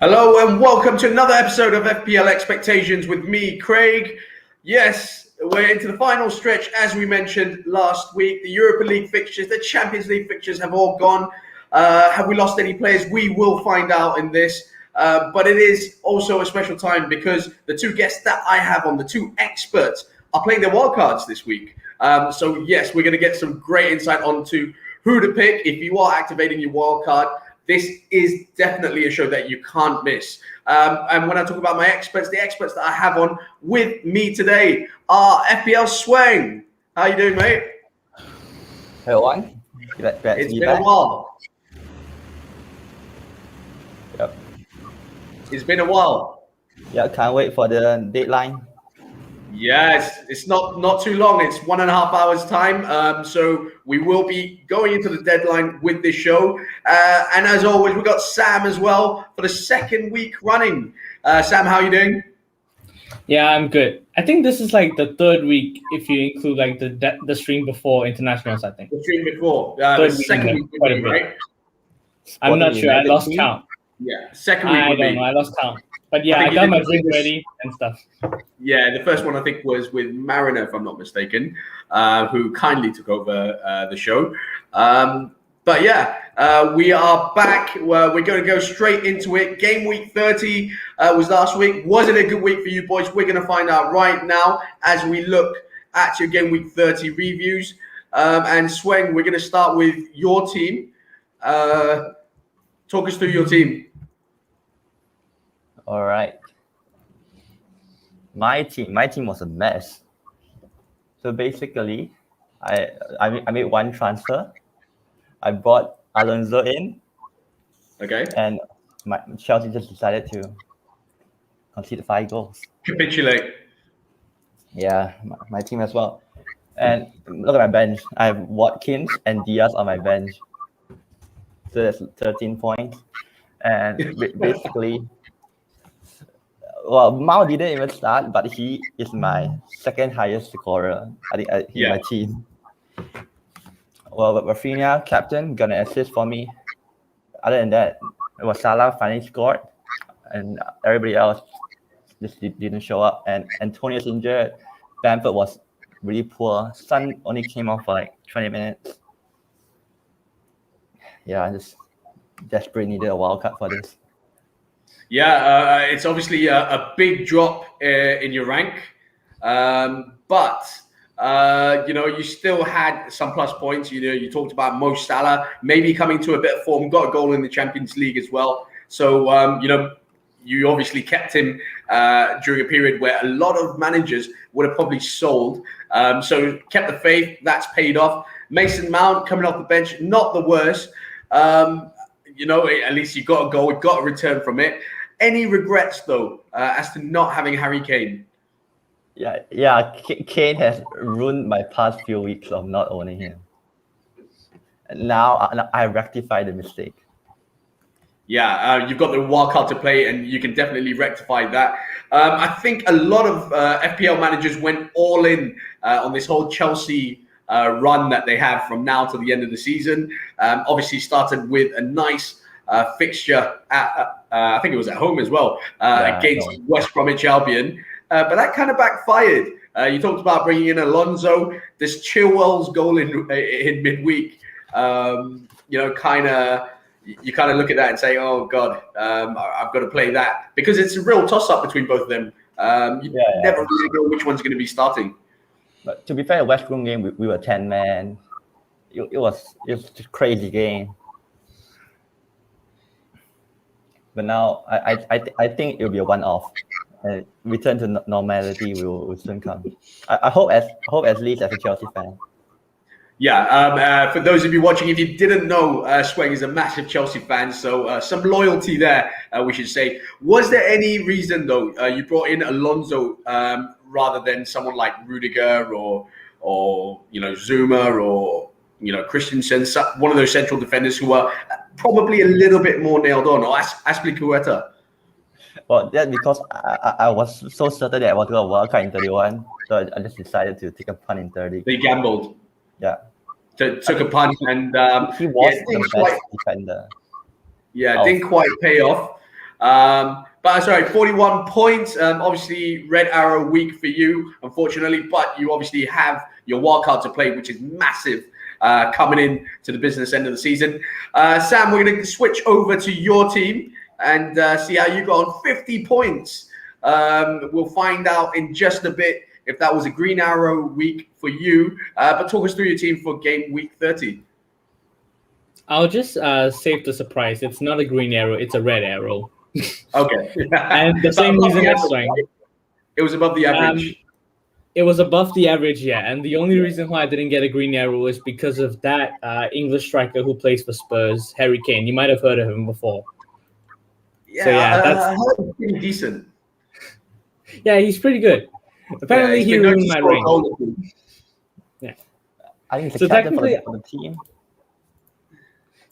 Hello and welcome to another episode of FPL Expectations with me, Craig. Yes, we're into the final stretch, as we mentioned last week. The Europa League fixtures, the Champions League fixtures have all gone. Have we lost any players? We will find out in this. But it is also a special time because the two guests that I have on, the two experts, are playing their wildcards this week. So yes, we're going to get some great insight onto who to pick if you are activating your wildcard. This is definitely a show that you can't miss. And when I talk about my experts, the experts that I have on with me today are FPL Swang. How you doing, mate? Hello, one. It's been a while. Yep. It's been a while. Yeah, can't wait for the deadline. Yes, it's not too long. It's 1.5 hours time. So we will be going into the deadline with this show. And as always, we've got Sam as well for the second week running. Sam, how are you doing? Yeah, I'm good. I think this is like the third week if you include like the stream before internationals, I think. The stream before. The second week, right? I'm not sure. I lost count. Yeah, second week. I don't know. I lost count. But yeah, I got my drink ready and stuff. Yeah, the first one I think was with Mariner, if I'm not mistaken, who kindly took over the show. But yeah, we are back. We're going to go straight into it. Game week 30 was last week. Was it a good week for you boys? We're going to find out right now as we look at your game week 30 reviews. And Swang, we're going to start with your team. Talk us through your team. All right. My team was a mess. So basically, I made one transfer. I brought Alonso in. Okay. And Chelsea just decided to concede 5 goals. Capitulate. Yeah, my team as well. And look at my bench. I have Watkins and Diaz on my bench. So that's 13 points. And basically, well, Mao didn't even start, but he is my second highest scorer. I think he's my team. Well, Rafinha, captain, gonna assist for me. Other than that, it was Salah finally scored, and everybody else just didn't show up. And Antonio's injured. Bamford was really poor. Son only came on for like 20 minutes. Yeah, I just desperately needed a wildcard for this. Yeah, it's obviously a big drop in your rank, but you still had some plus points. You talked about Mo Salah maybe coming to a bit of form, got a goal in the Champions League as well. So you obviously kept him during a period where a lot of managers would have probably sold. So kept the faith. That's paid off. Mason Mount coming off the bench, not the worst. At least you got a goal, got a return from it. Any regrets, though, as to not having Harry Kane? Yeah. Kane has ruined my past few weeks of not owning him. And now I rectified the mistake. Yeah, you've got the wild card to play, and you can definitely rectify that. I think a lot of FPL managers went all in on this whole Chelsea run that they have from now to the end of the season. Obviously started with a nice fixture at I think it was at home as well against West Bromwich Albion, but that kind of backfired. You talked about bringing in Alonso. This Chilwell's goal in midweek, you kind of look at that and say, "Oh God, I've got to play that," because it's a real toss-up between both of them. Never really know which one's going to be starting. But to be fair, the West Brom game we were 10-man. It was a crazy game. But now I think it'll be a one-off. Return to normality will soon come. I hope at least as a Chelsea fan. Yeah, for those of you watching, if you didn't know, Swang is a massive Chelsea fan, so some loyalty there, we should say. Was there any reason, though, you brought in Alonso rather than someone like Rudiger or Zuma or Christensen, one of those central defenders who are probably a little bit more nailed on, or Azpilicueta? Well, that's because I was so certain that I was going to wildcard in 31, so I just decided to take a punt in 30. They gambled. Yeah. Took a punt, and he was the best defender. Yeah, didn't quite pay off. But sorry, 41 points. Obviously, Red Arrow week for you, unfortunately. But you obviously have your wildcard to play, which is massive coming in to the business end of the season. Sam, we're going to switch over to your team and see how you got on 50 points. We'll find out in just a bit if that was a Green Arrow week for you. But talk us through your team for game week 30. I'll just save the surprise. It's not a Green Arrow, it's a Red Arrow. Okay. And the same reason as Swang. It was above the average. It was above the average, yeah. And the only reason why I didn't get a Green Arrow is because of that English striker who plays for Spurs, Harry Kane. You might have heard of him before. Yeah, So, yeah, that's pretty decent. Yeah, he's pretty good. Apparently, he ruined my ring. Yeah. I think he's So a captain for technically- the team.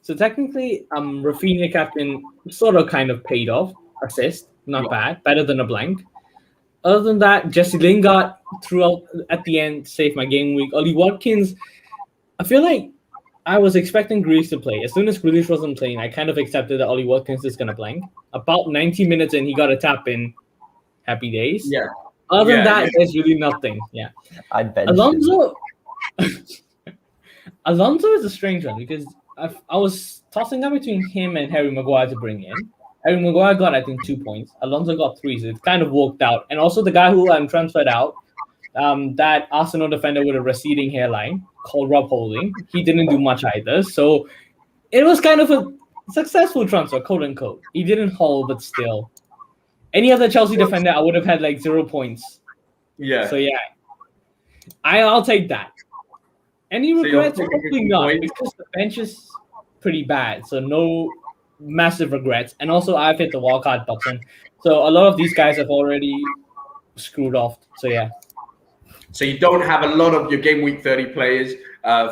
So technically, Rafinha captain sort of kind of paid off. Assist, not bad. Better than a blank. Other than that, Jesse Lingard throughout at the end saved my game week. Ollie Watkins, I feel like I was expecting Grealish to play. As soon as Grealish wasn't playing, I kind of accepted that Ollie Watkins is going to blank. About 90 minutes in, he got a tap in. Happy days. Yeah. Other than Yeah, that, yeah. there's really nothing. Yeah. I benched him. Alonso. Alonso is a strange one because I was tossing up between him and Harry Maguire to bring in. Harry Maguire got, I think, 2 points. Alonso got 3, so it kind of worked out. And also the guy who transferred out, that Arsenal defender with a receding hairline called Rob Holding, he didn't do much either. So it was kind of a successful transfer, quote unquote. He didn't haul, but still. Any other Chelsea defender, I would have had like 0 points. Yeah. So yeah, I'll take that. Any So you're regrets? taking Probably 50 not, points? because the bench is pretty bad. So no massive regrets. And also, I've hit the wildcard button. So a lot of these guys have already screwed off. So yeah. So you don't have a lot of your game week 30 players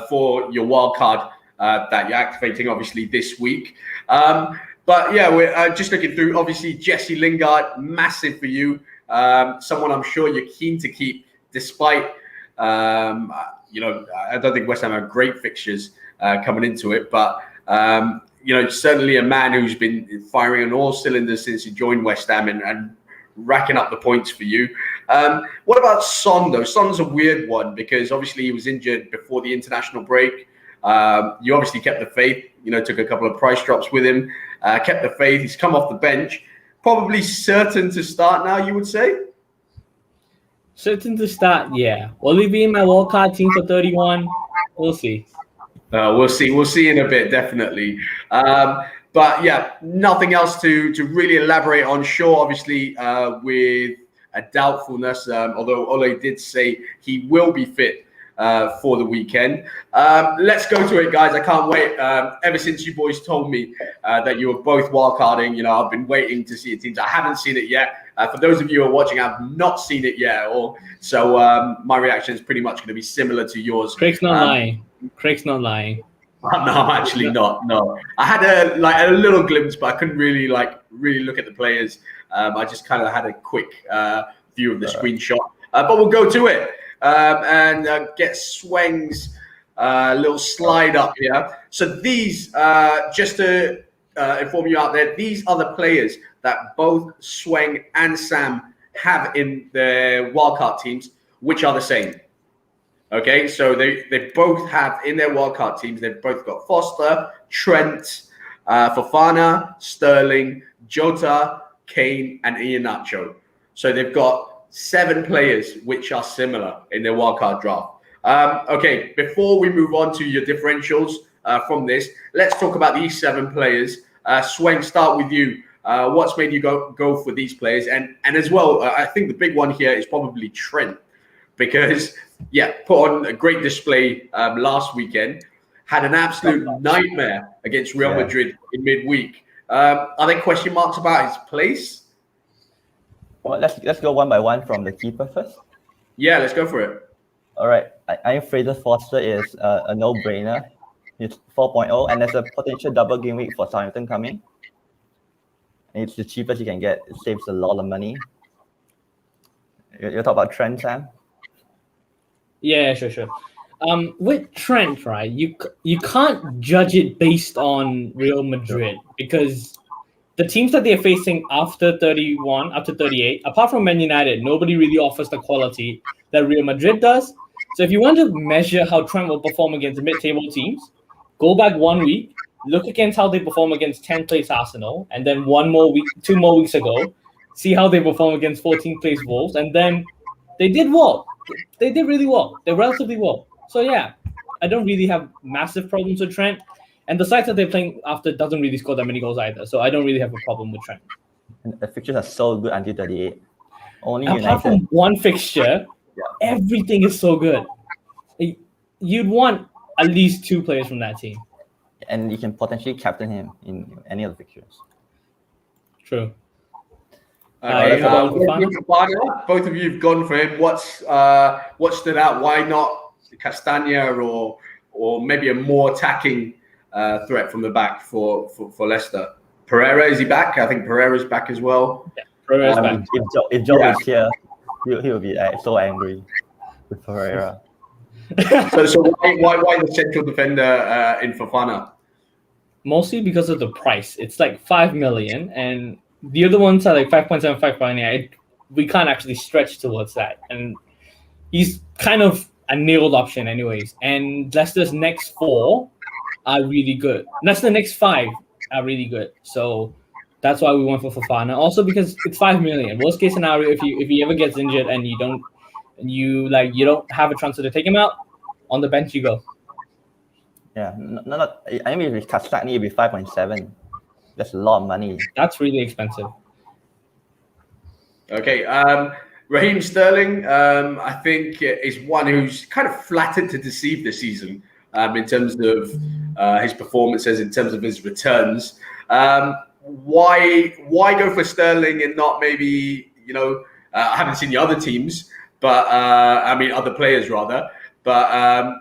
for your wild card that you're activating, obviously, this week. But yeah, we're just looking through. Obviously, Jesse Lingard, massive for you. Someone I'm sure you're keen to keep, despite, I don't think West Ham have great fixtures coming into it. But, certainly a man who's been firing on all cylinders since he joined West Ham and racking up the points for you. What about Son, though? Son's a weird one because obviously he was injured before the international break. You obviously kept the faith, took a couple of price drops with him, kept the faith. He's come off the bench. Probably certain to start now, you would say? Certain to start, yeah. Will he be in my wildcard team for 31? We'll see. We'll see. We'll see in a bit, definitely. But yeah, nothing else to really elaborate on. Shaw, obviously, with a doubtfulness, although Ole did say he will be fit for the weekend. Let's go to it, guys. I can't wait. Ever since you boys told me that you were both wildcarding, I've been waiting to see your teams. I haven't seen it yet. For those of you who are watching, I've not seen it yet at all. So my reaction is pretty much going to be similar to yours. Craig's not lying. Craig's not lying. No, I'm actually not. No, I had a little glimpse, but I couldn't really look at the players. I just kind of had a quick view of the screenshot. But we'll go to it and get Swang's little slide up here. So these, just to inform you out there, these are the players that both Swang and Sam have in their wildcard teams, which are the same. Okay, so they both have in their wildcard teams, they've both got Foster, Trent, Fofana, Sterling, Jota, Kane, and Iheanacho. So they've got 7 players which are similar in their wildcard draft. Okay, before we move on to your differentials from this, let's talk about these 7 players. Swang, start with you. What's made you go for these players? And as well, I think the big one here is probably Trent. Because, put on a great display last weekend, had an absolute nightmare against Real Madrid in midweek. Are there question marks about his place? Well, let's go one by one from the keeper first. Yeah, let's go for it. All right, I think Fraser Foster is a no-brainer. It's 4.0, and there's a potential double game week for Southampton coming. And it's the cheapest you can get. It saves a lot of money. You're talking about Trent, Sam? Yeah, sure. With Trent, right, you can't judge it based on Real Madrid because the teams that they're facing after 31, up to 38, apart from Man United, nobody really offers the quality that Real Madrid does. So if you want to measure how Trent will perform against mid-table teams, go back 1 week, look against how they perform against 10th place Arsenal, and then 2 more weeks ago, see how they perform against 14th place Wolves, and then they did well. They did really well. They're relatively well. So yeah, I don't really have massive problems with Trent. And the side that they're playing after doesn't really score that many goals either. So I don't really have a problem with Trent. And the fixtures are so good until 38. Only Apart United. from one fixture, everything is so good. You'd want at least 2 players from that team. And you can potentially captain him in any of the fixtures. True. Okay, Fofana? both of you have gone for him. What stood out? Why not Castagna or maybe a more attacking threat from the back for Leicester? Pereira, is he back? I think Pereira's back as well. Yeah, Pereira's back. If Joe is here, he will be so angry with Pereira. So why the central defender in Fofana? Mostly because of the price. It's like 5 million, and the other ones are like 5.7, 5.8. We can't actually stretch towards that, and he's kind of a nailed option, anyways. And Leicester's next 4 are really good. Leicester's next 5 are really good. So that's why we went for Fofana. Also because it's 5 million. Worst case scenario, if he ever gets injured and you don't have a transfer to take him out, on the bench you go. Yeah, I mean, with Castagna, it'll be 5.7. That's a lot of money. That's really expensive. Okay, Raheem Sterling, I think, is one who's kind of flattered to deceive this season in terms of his performances, in terms of his returns. Why go for Sterling and not maybe, I haven't seen the other teams, but other players rather. But,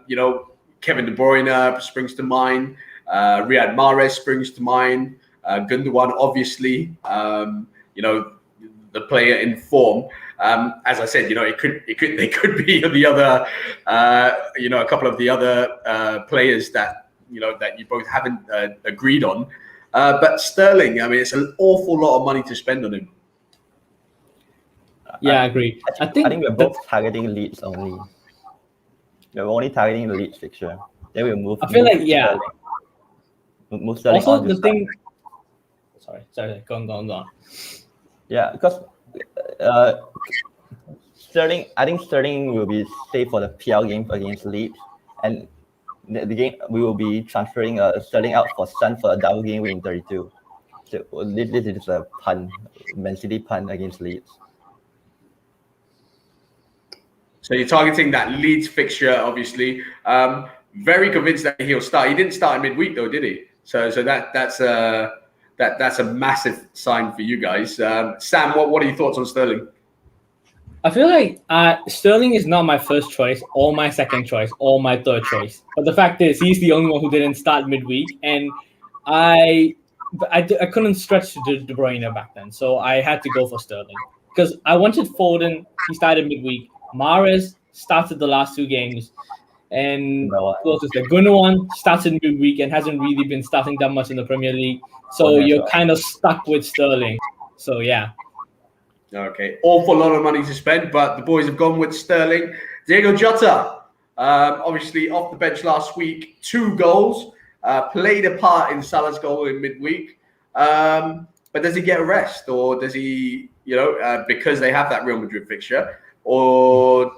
Kevin De Bruyne springs to mind. Riyad Mahrez springs to mind. Gundogan, obviously, the player in form. As I said, they could be the other, a couple of the other players that you both haven't agreed on. But Sterling, it's an awful lot of money to spend on him. Yeah, I agree. I think we're both targeting Leeds only. We're only targeting the Leeds fixture. Then we'll move. I feel like Move Sterling also on the to thing. Sorry, go on. Yeah, because Sterling, I think Sterling will be safe for the PL game against Leeds, and the game we will be transferring Sterling out for Son for a double game win 32. So this is a punt, Man City punt against Leeds. So you're targeting that Leeds fixture, obviously. Very convinced that he'll start. He didn't start in midweek though, did he? So that's a massive sign for you guys. Sam, what are your thoughts on Sterling? I feel like Sterling is not my first choice, or my second choice, or my third choice. But the fact is, he's the only one who didn't start midweek, and I couldn't stretch to De Bruyne back then, so I had to go for Sterling because I wanted Foden. He started midweek. Mahrez started the last 2 games, and Gundogan started midweek and hasn't really been starting that much in the Premier League. So you're kind of stuck with Sterling. So yeah. Okay, awful lot of money to spend, but the boys have gone with Sterling. Diego Jota, obviously off the bench last week, 2 goals, played a part in Salah's goal in midweek. But does he get a rest, or does he, because they have that Real Madrid fixture, or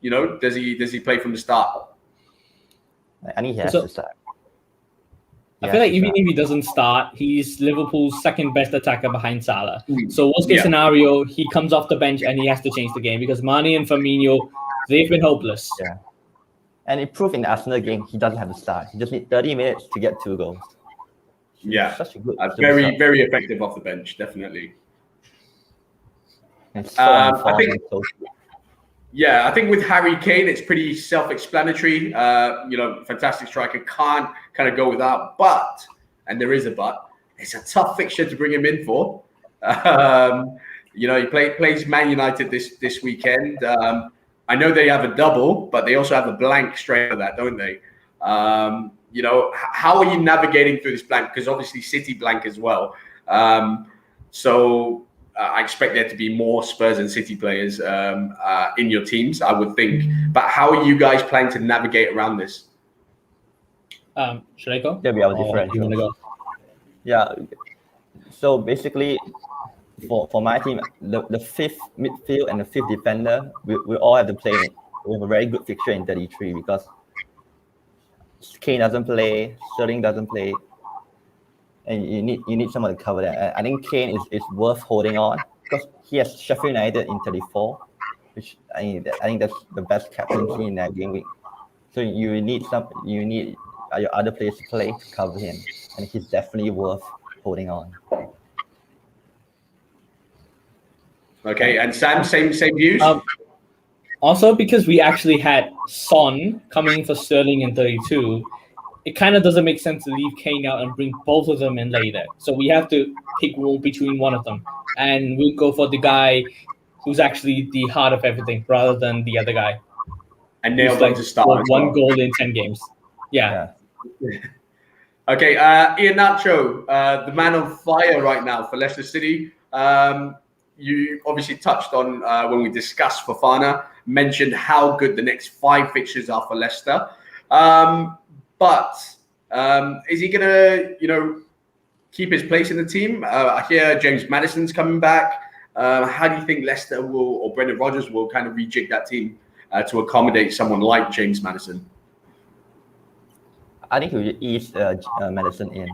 does he play from the start? I think he has to start. I feel like even if he doesn't start, he's Liverpool's second best attacker behind Salah. So worst case scenario, he comes off the bench and he has to change the game because Mane and Firmino, they've been hopeless. Yeah. And it proved in the Arsenal game, he doesn't have to start. He just needs 30 minutes to get 2 goals. Yeah, such a good very, very effective off the bench, definitely. And so I think with Harry Kane, it's pretty self-explanatory. Fantastic striker, can't kind of go without. But, and there is a but, it's a tough fixture to bring him in for. He plays Man United this weekend. I know they have a double, but they also have a blank straight after that, don't they? How are you navigating through this blank? Because obviously City blank as well. So I expect there to be more Spurs and City players in your teams, I would think. But how are you guys planning to navigate around this? Should I go? Yeah, we have a Or do you want to go? Yeah. So basically, for my team, the fifth midfield and the fifth defender, we all have to play. We have a very good fixture in 33 because Kane doesn't play, Sterling doesn't play, and you need someone to cover that. And I think Kane is worth holding on because he has Sheffield United in 34, which I think that's the best captaincy in that game week. So you need your other players to play to cover him, and he's definitely worth holding on. Okay, and Sam, same views. Also, because we actually had Son coming for Sterling in 32, it kind of doesn't make sense to leave Kane out and bring both of them in later. So we have to pick between one of them, and we'll go for the guy who's actually the heart of everything rather than the other guy. And nailed on to start. One goal in 10 games. Yeah. Okay, Iheanacho, the man on fire right now for Leicester City. You obviously touched on when we discussed Fofana, mentioned how good the next 5 fixtures are for Leicester. But is he going to, keep his place in the team? I hear James Maddison's coming back. How do you think Leicester or Brendan Rodgers will kind of rejig that team to accommodate someone like James Maddison? I think he will ease Maddison in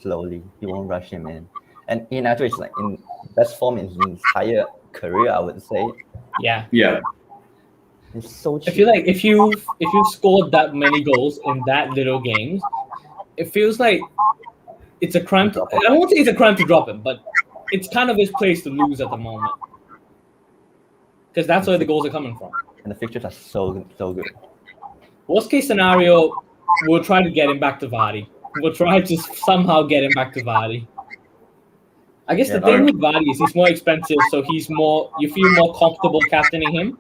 slowly. He won't rush him in. And Iheanacho is like in best form in his entire career, I would say. Yeah. It's so cheap. I feel like if you scored that many goals in that little games, it feels like it's a crime. I won't say it's a crime to drop him, but it's kind of his place to lose at the moment. Because that's where the goals are coming from. And the fixtures are so good. Worst case scenario, we'll try to get him back to Vardy. We'll try to somehow get him back to Vardy. I guess the thing with Vardy is he's more expensive, so you feel more comfortable captaining him.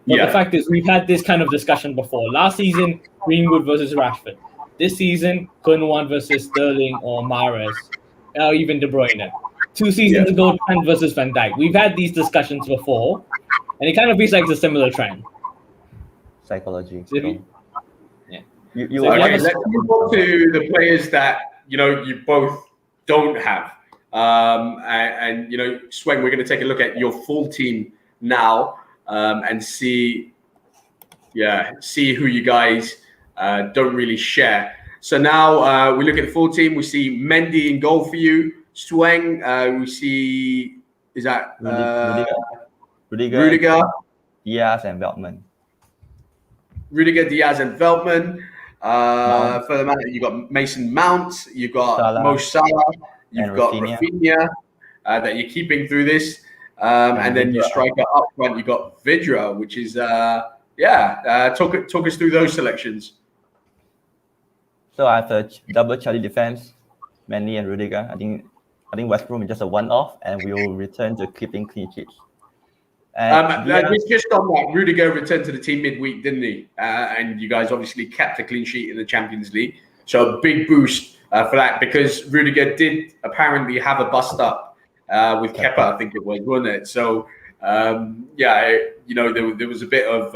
But the fact is, we've had this kind of discussion before. Last season, Greenwood versus Rashford. This season, Gundogan versus Sterling or Mahrez, or even De Bruyne. 2 seasons ago, Trent versus Van Dijk. We've had these discussions before, and it kind of feels like it's a similar trend. Psychology. So You Okay, let's move on to the players that you both don't have. And Sweng, we're going to take a look at your full team now and see who you guys don't really share. So now we look at the full team. We see Mendy in goal for you. Sweng, we see Rudiger, Diaz, and Veltman. Rudiger, Diaz, and Veltman. Further, you got Mason Mount. You got Mo Salah. You've got Rafinha that you're keeping through this. And then your striker up front, you got Vidra, which is, talk us through those selections. So I have a double Charlie defense, Mendy and Rudiger. I think West Brom is just a one-off, and we will return to keeping clean sheets. Just on that, Rudiger returned to the team midweek, didn't he? And you guys obviously kept a clean sheet in the Champions League. So a big boost for that, because Rudiger did apparently have a bust up with Kepa, I think it was, wasn't it? So there was a bit of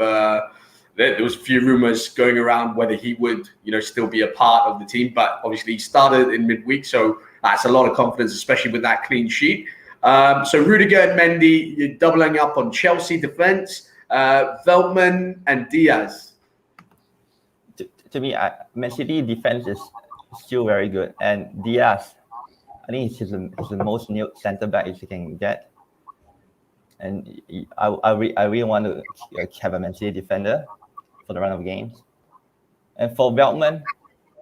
there was a few rumors going around whether he would still be a part of the team, but obviously he started in midweek, so that's a lot of confidence, especially with that clean sheet. So Rudiger and Mendy, you're doubling up on Chelsea defense, Veltman and Diaz. To me, Man City defense is still very good, and Diaz, I think he's the most new centre back you can get. And I really want to have a Man City defender for the run of games. And for Veltman,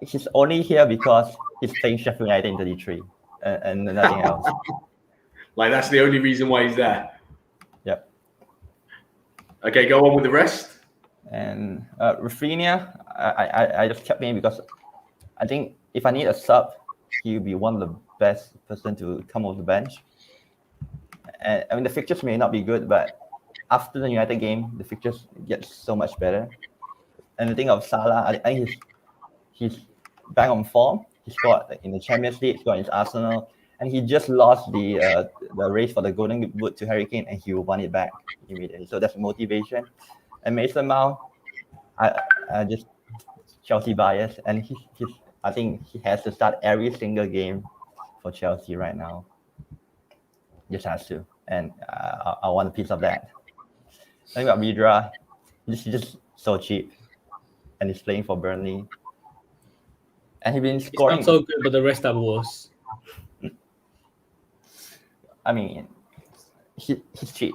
he's only here because he's playing Sheffield United in 33 and nothing else. Like, that's the only reason why he's there. Yep. Okay, go on with the rest. And Rafinha, I just kept him because I think if I need a sub, he'll be one of the best person to come off the bench. And I mean, the fixtures may not be good, but after the United game, the fixtures get so much better. And the thing of Salah, I think he's back on form. He scored in the Champions League, scored against Arsenal, and he just lost the race for the Golden Boot to Harry Kane, and he won it back immediately. So that's motivation. And Mason Mount, I just Chelsea bias, and I think he has to start every single game for Chelsea right now. Just has to, and I want a piece of that. I think about Vidra, he's just so cheap, and he's playing for Burnley, and he's been scoring. He's not so good, but the rest are worse. I mean, he's cheap.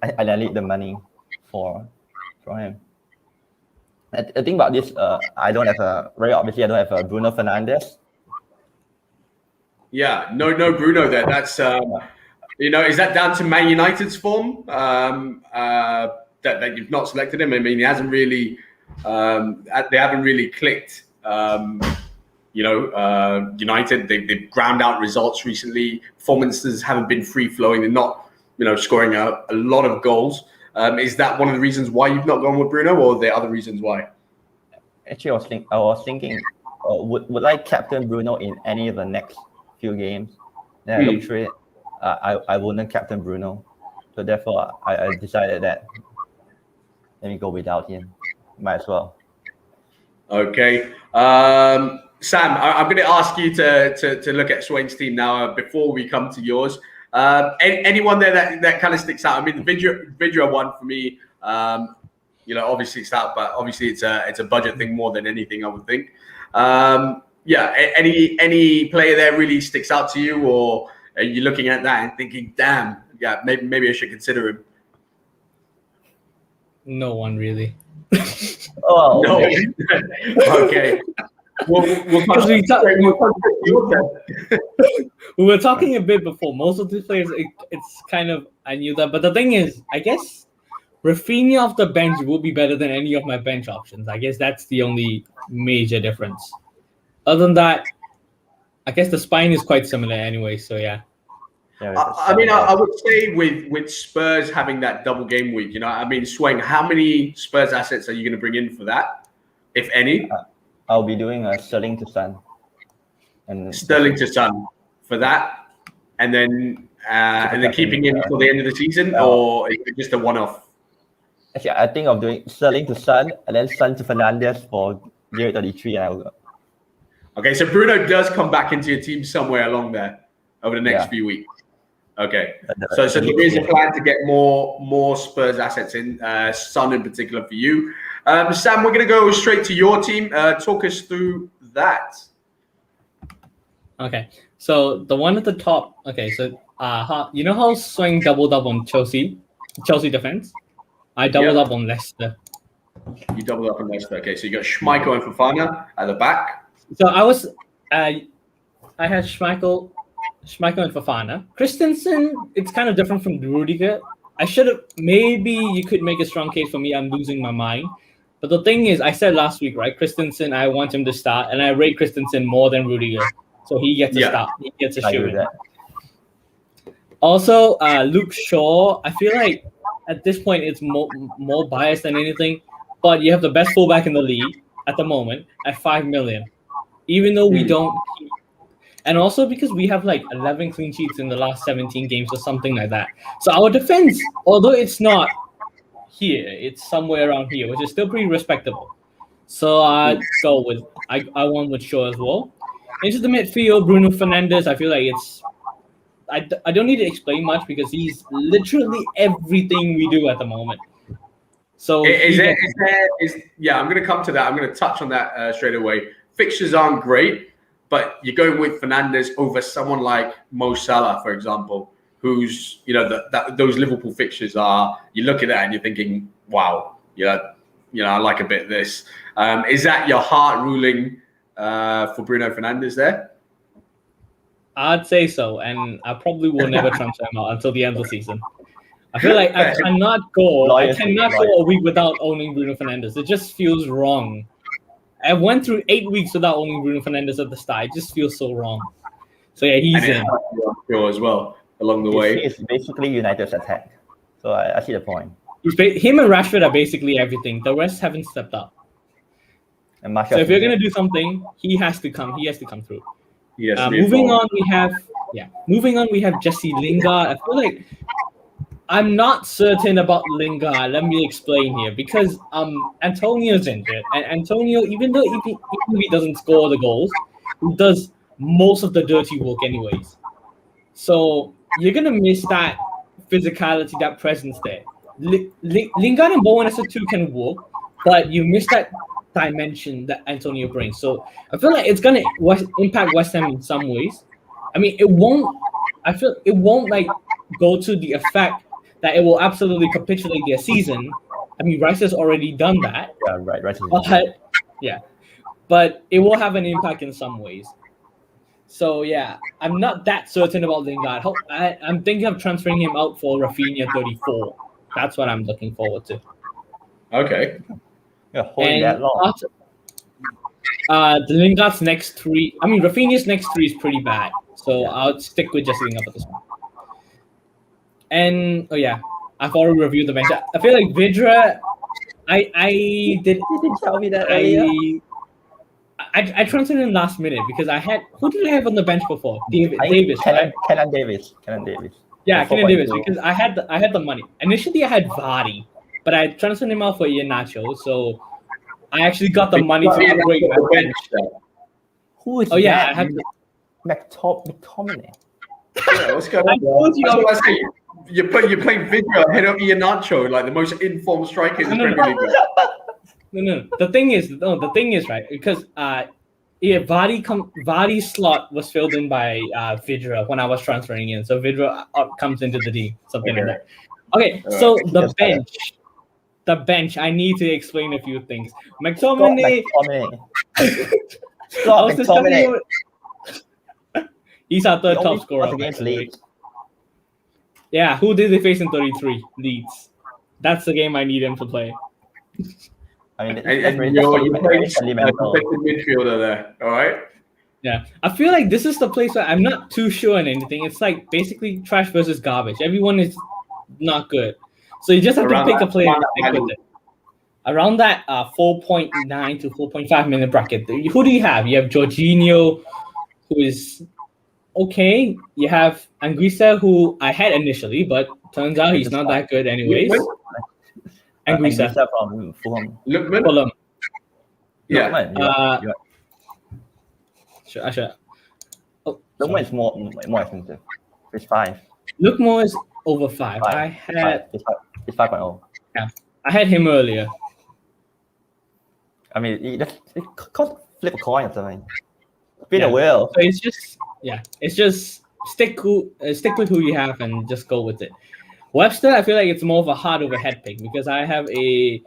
I need the money for him. I think about this. I don't have I don't have a Bruno Fernandes. Yeah, no Bruno there. That's is that down to Man United's form that you've not selected him? I mean, he hasn't really. They haven't really clicked. United they've ground out results recently. Performances haven't been free flowing. They're not scoring a lot of goals. Is that one of the reasons why you've not gone with Bruno, or are there other reasons why? Actually, I was thinking, would I captain Bruno in any of the next few games? Then I looked through it. I wouldn't captain Bruno, so therefore I decided that let me go without him. Might as well. Okay, Sam, I'm going to ask you to look at Swain's team now before we come to yours. Anyone there that kind of sticks out? I mean, the Vidra one for me, obviously it's out, but obviously it's a budget thing more than anything, I would think. Any player there really sticks out to you, or are you looking at that and thinking, damn, yeah, maybe I should consider him? No one really. Oh, no. Okay. We were talking a bit before. Most of these players, it's kind of, I knew that. But the thing is, I guess Rafinha off the bench will be better than any of my bench options. I guess that's the only major difference. Other than that, I guess the spine is quite similar anyway. So yeah. I would say with Spurs having that double game week, Swain, how many Spurs assets are you going to bring in for that, if any? I'll be doing a Sterling to Son. And Sterling to Son for that, and then keeping him until the end of the season, or is it just a one-off? Actually, I think of doing Sterling to Son and then Son to Fernandes for year 33, and I will go. Okay, so Bruno does come back into your team somewhere along there over the next few weeks. Okay, so there is a plan to get more Spurs assets in, Son in particular for you. Sam, we're going to go straight to your team. Talk us through that. Okay, so the one at the top. Okay, so you know how Swain doubled up on Chelsea defense? I doubled up on Leicester. You doubled up on Leicester. Okay, so you got Schmeichel and Fofana at the back. So I had Schmeichel and Fofana. Christensen, it's kind of different from Rudiger. Maybe you could make a strong case for me. I'm losing my mind. But the thing is, I said last week, right? Christensen, I want him to start, and I rate Christensen more than Rudiger. So he gets a start. He gets a shoe in. Also, Luke Shaw, I feel like at this point it's more biased than anything. But you have the best fullback in the league at the moment at 5 million. Even though we don't... And also because we have like 11 clean sheets in the last 17 games or something like that. So our defense, although it's not here, it's somewhere around here, which is still pretty respectable. So I won with Shaw as well. Into the midfield, Bruno Fernandes, I feel like I don't need to explain much because he's literally everything we do at the moment. So I'm going to come to that. I'm going to touch on that straight away. Fixtures aren't great, but you're going with Fernandes over someone like Mo Salah, for example, who's, those Liverpool fixtures are, you look at that and you're thinking, wow, I like a bit of this. Is that your heart ruling for Bruno Fernandes there? I'd say so, and I probably will never transfer him out until the end of the season. I feel like I cannot go a week without owning Bruno Fernandes. It just feels wrong. I went through 8 weeks without owning Bruno Fernandes at the start. It just feels so wrong. So yeah, he's in. As well along the way. It's basically United's attack. So I see the point. Him and Rashford are basically everything. The rest haven't stepped up. And so if you're gonna do something, he has to come. He has to come through. Yes. Moving on, we have yeah. Moving on, we have Jesse Lingard. I feel like I'm not certain about Lingard. Let me explain here because Antonio's injured, and Antonio, even if he doesn't score the goals, he does most of the dirty work anyways. So you're gonna miss that physicality, that presence there. Lingard and Bowen as a two can work, but you miss that dimension that Antonio brings. So I feel like it's gonna impact West Ham in some ways. I mean, it won't. I feel it won't like go to the effect that it will absolutely capitulate their season. I mean, Rice has already done that. Yeah, right. But yeah, but it will have an impact in some ways. So yeah, I'm not that certain about Lingard. I'm thinking of transferring him out for Rafinha 34. That's what I'm looking forward to. Okay. Yeah, holding that long. The Lingard's next three. I mean, Rafinha's next three is pretty bad. So I'll stick with just Lingard for this one. And I've already reviewed the bench. I feel like Vidra. I did. You didn't tell me that earlier. I transferred in last minute because I had who did I have on the bench before? Davis, right? Kenan Davis. Yeah, Kenan Davis because I had the money. Initially, I had Vardy, but I transferred him out for Iheanacho, so I actually got the money to upgrade my bench. Who is? Oh yeah, I have McTominay. Yeah, what's going on? That's what I say. You're playing Vidra ahead of Iheanacho, like the most informed striker in the Premier League. No. The thing is, right? Because Vardy's slot was filled in by Vidra when I was transferring in, so Vidra comes into the team, something like that. Okay, so the bench. I need to explain a few things. McTominay. He's our third top scorer. Against Leeds. Yeah, who did they face in 33? Leeds. That's the game I need him to play. I mean, you're playing a defensive midfielder there, all right? Yeah, I feel like this is the place where I'm not too sure on anything. It's like basically trash versus garbage. Everyone is not good, so you just have to pick a player and stick with it. Around that 4.9 to 4.5 million bracket. Who do you have? You have Jorginho, who is okay. You have Anguissa, who I had initially, but turns out he's not that good anyways. Anguissa from Fulham. Fulham. Yeah. Sure. Oh, Lookman is more expensive. It's 5. Lookman is over 5. It's 5.0. Yeah, I had him earlier. I mean, it cost flip a coin or something. Spin a wheel. So it's just stick with who you have and just go with it. Webster, I feel like it's more of a heart over head pick because I have a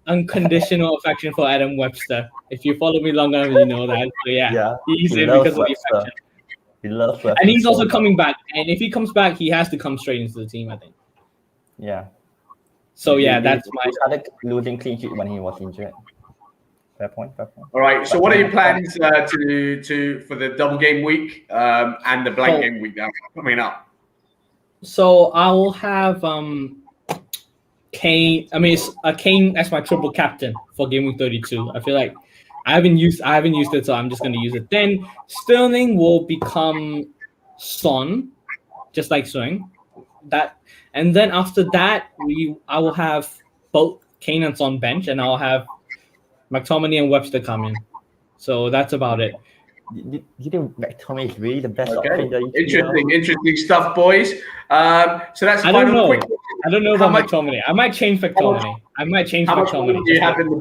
unconditional affection for Adam Webster. If you follow me long enough, you know that. So he's in because of the affection. He loves Webster. And he's also coming back. And if he comes back, he has to come straight into the team, I think. Yeah. So that's my. He started losing clean sheet when he was injured. Fair point. All right. So, what are your plans to for the double game week and the blank game week now coming up? So I will have Kane. I mean, Kane as my triple captain for game week 32. I feel like I haven't used it, so I'm just going to use it. Then Sterling will become Son, just like Swing. And then after that, I will have both Kane and Son bench, and I'll have McTominay and Webster come in. So that's about it. You think McTominay is really the best option? Interesting stuff, boys. So that's I don't know. I don't know about McTominay. I might change McTominay. How much money do you have in the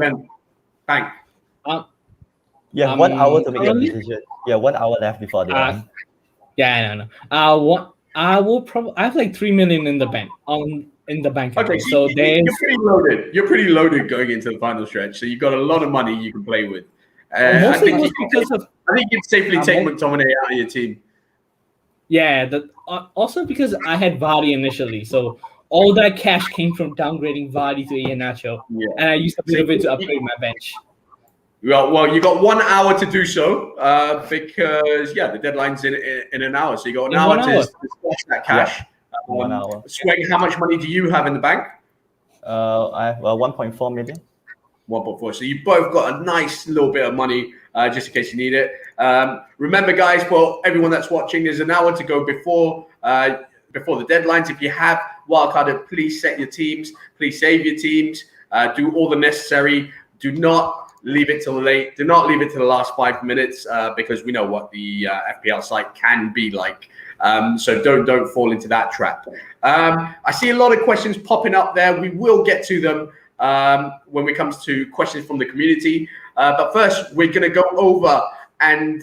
bank? 1 hour to make a decision. 1 hour left before the end. Yeah, I know. I will probably. I have like 3 million in the bank. In the bank. Okay, so you're pretty loaded. You're pretty loaded going into the final stretch. So you've got a lot of money you can play with. I think you'd safely take McTominay out of your team. Yeah, also because I had Vardy initially, so all that cash came from downgrading Vardy to Iheanacho, and I used a bit of it to upgrade my bench. Well, you got 1 hour to do so because the deadline's in an hour, so you got an hour to stash that cash. 1 hour. Swing, how much money do you have in the bank? I have 1.4 million. 1.4. So you both got a nice little bit of money just in case you need it. Remember, guys, for everyone that's watching, there's an hour to go before the deadlines. If you have wildcarded, please set your teams. Please save your teams. Do all the necessary. Do not leave it till late. Do not leave it to the last 5 minutes because we know what the FPL site can be like. So don't fall into that trap. I see a lot of questions popping up there. We will get to them when it comes to questions from the community. But first, we're going to go over, and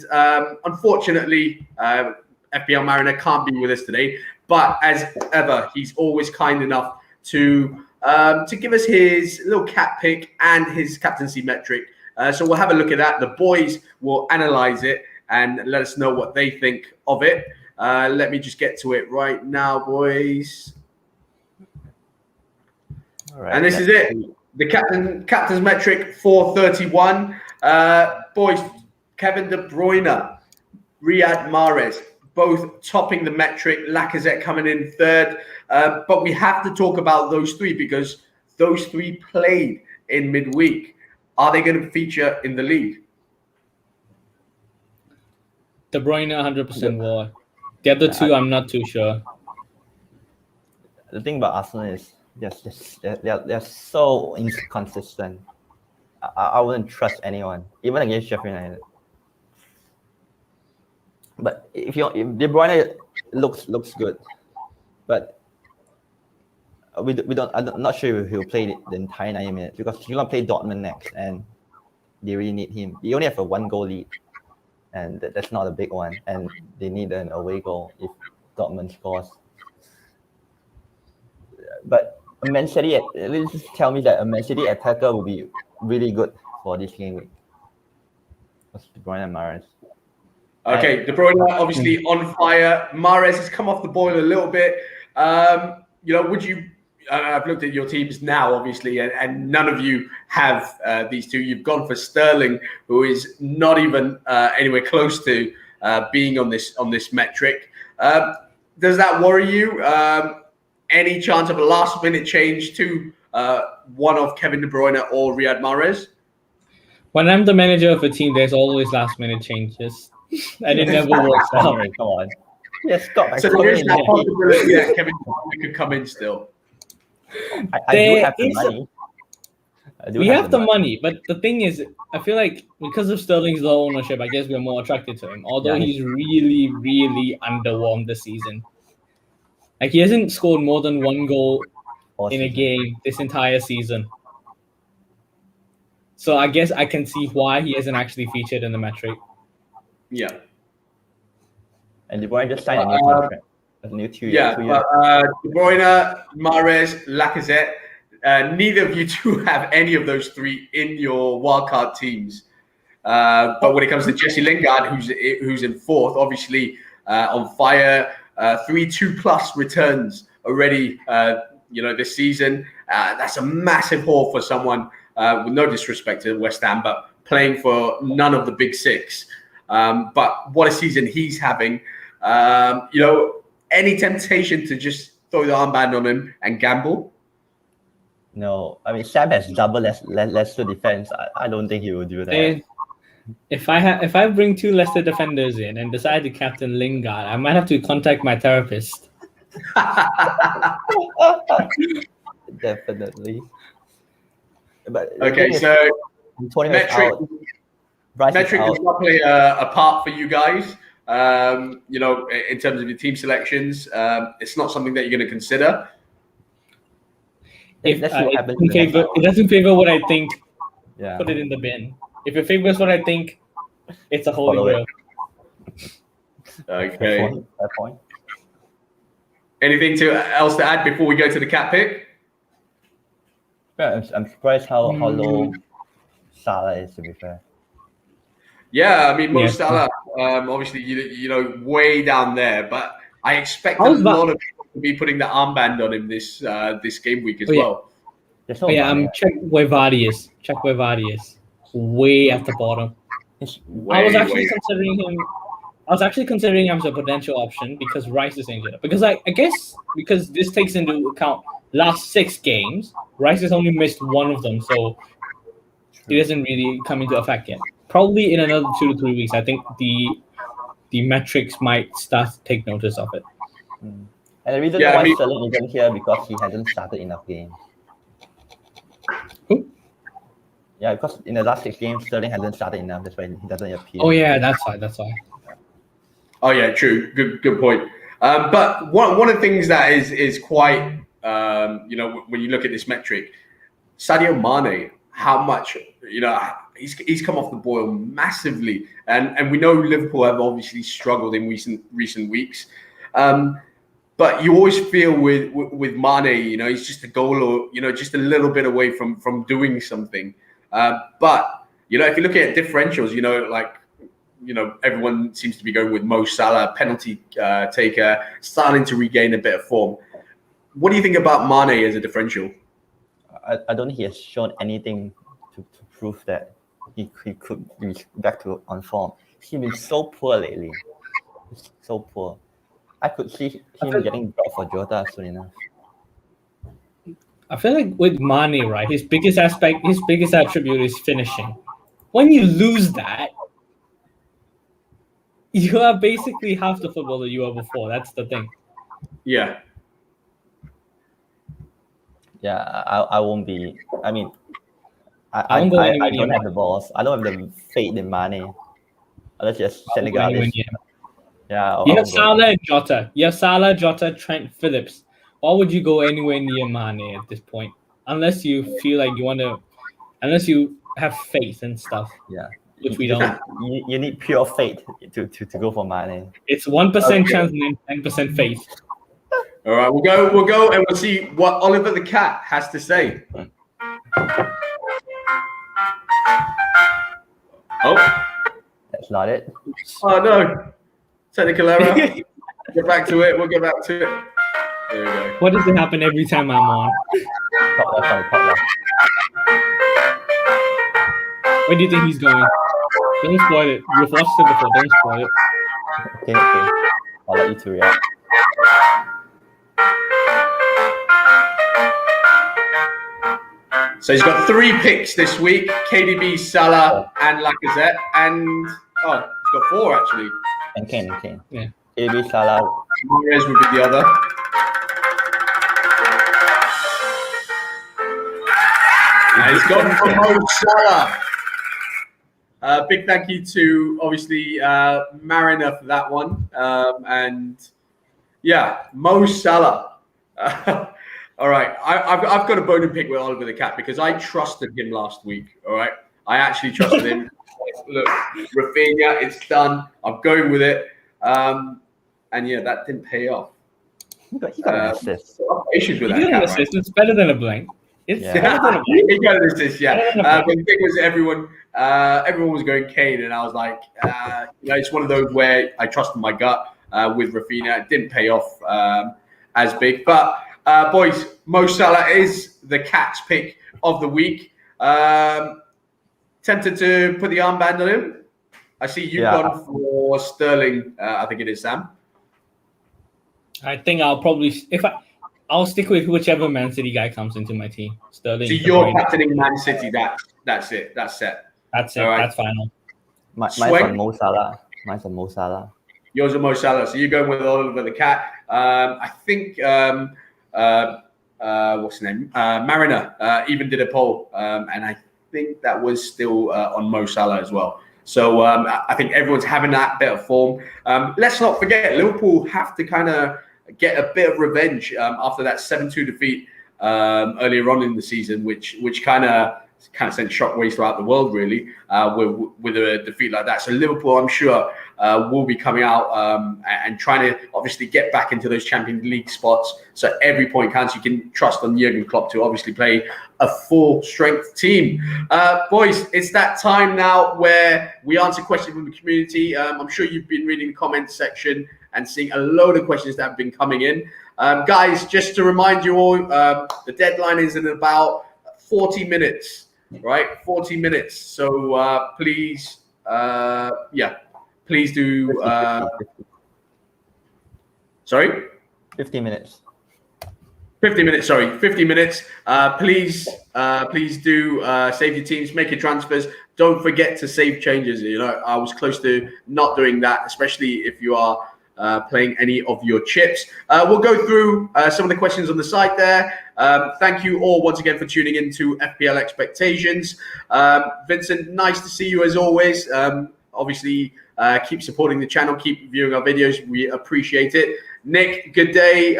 unfortunately, FPL Mariner can't be with us today. But as ever, he's always kind enough to give us his little cap pick and his captaincy metric. So we'll have a look at that. The boys will analyze it and let us know what they think of it. Let me just get to it right now, boys. All right, and this is it. The captain's metric 431. Boys, Kevin De Bruyne, Riyad Mahrez, both topping the metric. Lacazette coming in third. But we have to talk about those three because those three played in midweek. Are they going to feature in the league? De Bruyne 100% will. The other two, I'm not too sure. The thing about Arsenal is they're so inconsistent. I wouldn't trust anyone, even against Sheffield United. But if De Bruyne looks good, but we don't. I'm not sure if he'll play the entire 90 minutes because he's gonna play Dortmund next, and they really need him. They only have a 1-goal lead, and that's not a big one, and they need an away goal if Dortmund scores. But a Man City, just tell me that a Man City attacker will be really good for this game week. That's De Bruyne and Mahrez. Okay, De Bruyne obviously on fire. Mahrez has come off the boil a little bit. Would you? I've looked at your teams now, obviously, and none of you have these two. You've gone for Sterling, who is not even anywhere close to being on this metric. Does that worry you? Any chance of a last-minute change to one of Kevin De Bruyne or Riyad Mahrez? When I'm the manager of a team, there's always last-minute changes, and it never works out. Sorry, come on. Yes, stop. So there is that possibility that Kevin De Bruyne could come in still. I do have the money. We have the money, but the thing is, I feel like because of Sterling's low ownership, I guess we're more attracted to him. Although he's really, really underwhelmed this season. Like he hasn't scored more than 1 goal in a game this entire season. So I guess I can see why he hasn't actually featured in the metric. Yeah. And De Bruyne just signed a new contract. A new 2 years. De Bruyne, Mahrez, Lacazette. Neither of you two have any of those three in your wildcard teams. But when it comes to Jesse Lingard, who's in fourth, obviously on fire, 3-2+ returns already. This season. That's a massive haul for someone with no disrespect to West Ham, but playing for none of the big six. But what a season he's having. Any temptation to just throw the armband on him and gamble? No, I mean Sam has double Leicester defense. I don't think he will do that. And if I bring 2 Leicester defenders in and decide to captain Lingard, I might have to contact my therapist. Definitely. But okay, so metric does not play a part for you guys. In terms of your team selections, it's not something that you're going to consider. If it doesn't favor what I think, put it in the bin. If it favors what I think, it's a holy grail. Okay. Fair point. Anything else to add before we go to the cap pick? Yeah, I'm surprised how low Salah is, to be fair. Yeah, I mean, Mo Salah, obviously, way down there, but I expect a lot of people to be putting the armband on him this game week as well. Check where Vardy is. Check where Vardy is. Way at the bottom. I was actually considering him as a potential option because Rice is injured. Because I guess because this takes into account last 6 games, Rice has only missed 1 of them. So It doesn't really come into effect yet. Probably in another 2 to 3 weeks, I think the metrics might start to take notice of it. And the reason Yeah, I why mean- Sterling isn't here because he hasn't started enough games. Who? Yeah, because in the last 6 games, Sterling hasn't started enough. That's why he doesn't appear. Oh yeah, that's why. That's why. Oh yeah, true. Good point. But one of the things that is quite when you look at this metric, Sadio Mane, how much he's come off the boil massively, and we know Liverpool have obviously struggled in recent weeks. But you always feel with Mane, he's just a goal or just a little bit away from doing something. But if you look at differentials, everyone seems to be going with Mo Salah, penalty taker, starting to regain a bit of form. What do you think about Mane as a differential? I don't think he has shown anything to prove that he could be back to on form. He's been so poor lately. He's so poor. I could see him getting dropped for Jota soon enough. I feel like with Mane, right, his biggest attribute is finishing. When you lose that, you are basically half the footballer you were before. That's the thing. Yeah. Yeah, I won't be. I mean, I won't go anywhere I near don't have Mane. the balls. I don't have the faith in Mane. Unless just I won't go anywhere Senegalese. near. Yeah, You I have won't go. Salah and Jota. You have Salah, Jota, Trent, Phillips. Why would you go anywhere near Mane at this point? Unless you feel like you want to, unless you have faith and stuff, Yeah, which we You don't. You need pure faith to go for Mane. It's 1% Okay. chance and 10% faith. All right, we'll go and we'll see what Oliver the Cat has to say. Oh That's not it. no, technical error. Get back to it. We'll get back to it. There we go. What does it happen every time I'm on? Top left, sorry, top left. Where do you think he's going? Don't spoil it. You've watched it before. Don't spoil it. Okay. I'll let you two react. So he's got 3 picks this week: KDB, Salah, and Lacazette. And he's got 4 actually. And Kane. Yeah. AB Salah. Mahrez would be the other. And he's gone for Mo Salah. Big thank you to obviously Mariner for that one. And yeah, Mo Salah. All right, I've got a bone to pick with Oliver the Cat because I trusted him last week. All right, I actually trusted him. Look, Rafinha, it's done. I'm going with it. And yeah, that didn't pay off. He got an assist. Issues with You that get an cat, right? assist. It's better than a blank. It's Yeah. better than a blank. He got an assist, yeah. Better than a But the thing was, everyone was going Kane, and I was like, it's one of those where I trusted my gut with Rafinha. It didn't pay off as big, but boys, Mo Salah is the Cat's pick of the week. Tempted to put the armband on him. I see you've gone for Sterling. I think it is Sam. I think I'll probably I'll stick with whichever Man City guy comes into my team. Sterling. So De you're Bruyne. captaining Man City. That's it. That's set. That's it. All right. That's final. Mine's Swing. on Mo Salah. Yours are Mo Salah. So you're going with Oliver the Cat. I think what's his name? Mariner even did a poll, and I think that was still on Mo Salah as well. So I think everyone's having that bit of form. Let's not forget, Liverpool have to kind of get a bit of revenge after that 7-2 defeat earlier on in the season, which kind of sent shockwaves throughout the world, really, with a defeat like that. So Liverpool, I'm sure, will be coming out and trying to obviously get back into those Champions League spots. So every point counts. You can trust on Jurgen Klopp to obviously play a full-strength team. Boys, it's that time now where we answer questions from the community. I'm sure you've been reading the comments section and seeing a load of questions that have been coming in. Guys, just to remind you all, the deadline is in about 40 minutes, right? 40 minutes. So please, please do. 50. Sorry? 50 minutes. 50 minutes, sorry, 50 minutes. Please do save your teams, make your transfers. Don't forget to save changes. You know, I was close to not doing that, especially if you are playing any of your chips. We'll go through some of the questions on the site there. Thank you all once again for tuning in to FPL Expectations. Vincent, nice to see you as always. Obviously, keep supporting the channel, keep viewing our videos. We appreciate it. Nick, good day.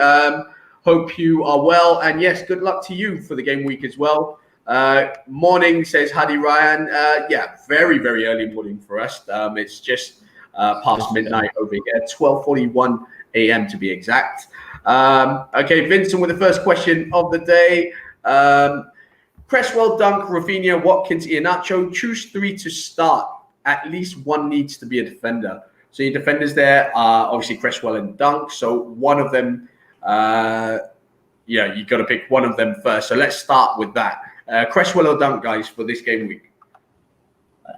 Hope you are well. And yes, good luck to you for the game week as well. Morning, says Hadi Ryan. Yeah, very, very early morning for us. It's just past midnight over here, 12:41 a.m. to be exact. Okay, Vincent with the first question of the day. Cresswell, Dunk, Rafinha, Watkins, Iheanacho. Choose 3 to start. At least one needs to be a defender. So your defenders there are obviously Cresswell and Dunk. So one of them, you got to pick one of them first. So let's start with that. Cresswell or Dunk, guys, for this game week?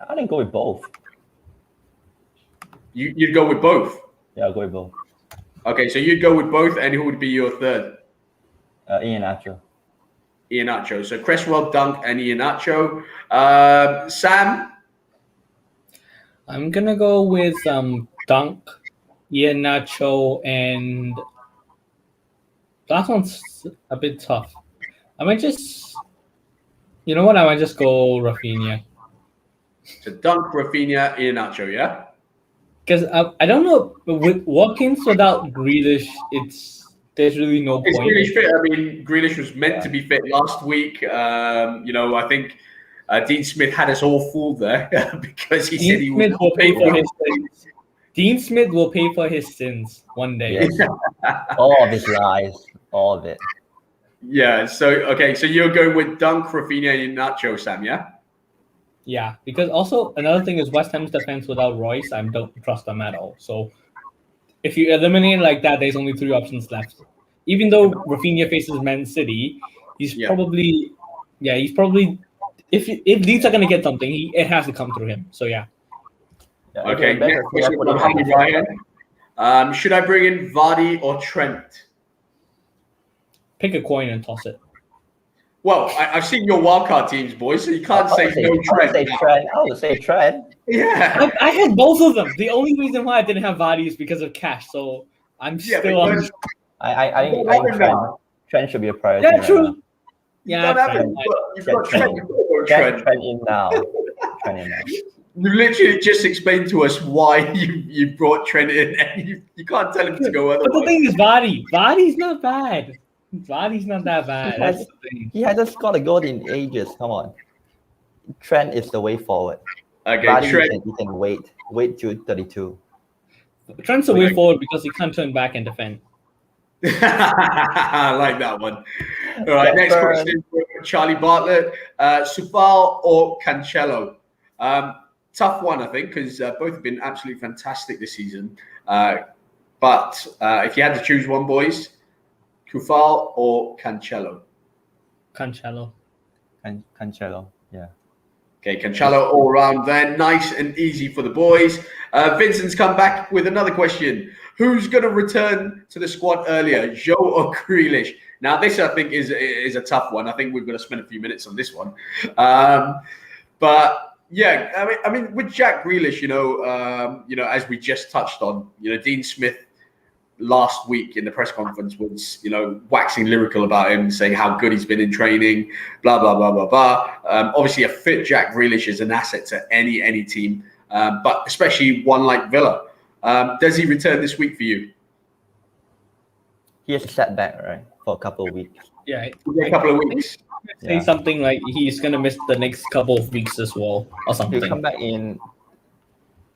I didn't go with both. You'd go with both? Yeah, I'll go with both. Okay, so you'd go with both, and who would be your third? Iheanacho. Iheanacho. So Cresswell, Dunk, and Iheanacho. Sam? I'm gonna go with Dunk, Iheanacho, and that one's a bit tough. I might just, you know what? I might just go Rafinha. So Dunk, Rafinha, Iheanacho, yeah? Because I don't know, with Watkins without Grealish, there's really no Is point. Grealish fit? I mean, Grealish was meant to be fit last week. I think Dean Smith had us all fooled there because he said he Smith was will pay for his sins. Dean Smith will pay for his sins one day. Yes. All of his lies. All of it. Yeah, so you're going with Dunk, Rafinha, and Iheanacho, Sam, yeah? Yeah, because also another thing is West Ham's defense without Royce, I don't trust them at all. So if you eliminate like that, there's only 3 options left. Even though Rafinha faces Man City, he's probably if Leeds are gonna get something, it has to come through him. So yeah. Okay, next question from Hadi Ryan. Should I bring in Vardy or Trent? Pick a coin and toss it. Well, I've seen your wildcard teams, boys, so you can't say no Trent. I would say Trent. Yeah. I had both of them. The only reason why I didn't have Vardy is because of cash. So I'm still on. I think Trent should be a priority. Yeah, true. Now. Yeah, You've got Trent in now. Trent in now. You literally just explained to us why you brought Trent in, and you can't tell him to go otherwise. But the thing is, Vardy's not bad. Vardy's not that bad. That's the thing. He hasn't scored a goal in ages. Come on. Trent is the way forward. Okay, Vardy, Trent. you can wait till 32. Trent's the way forward because he can't turn back and defend. I like that one. All right, next question from Charlie Bartlett. Sufal or Cancelo? Tough one, I think, because both have been absolutely fantastic this season. But if you had to choose one, boys, Kufal or Cancelo? Cancelo. Cancelo, yeah. Okay, Cancelo all round then. Nice and easy for the boys. Vincent's come back with another question. Who's going to return to the squad earlier, Joe or Grealish? Now, this, I think, is a tough one. I think we're going to spend a few minutes on this one. But, yeah, I mean, with Jack Grealish, as we just touched on, Dean Smith last week in the press conference was, waxing lyrical about him, saying how good he's been in training, blah, blah, blah, blah, blah. Obviously, a fit Jack Grealish is an asset to any team, but especially one like Villa. Does he return this week for you? He has a setback, right, for a couple of weeks. Yeah, a couple of weeks. Say something like he's going to miss the next couple of weeks as well, or something. He'll come back in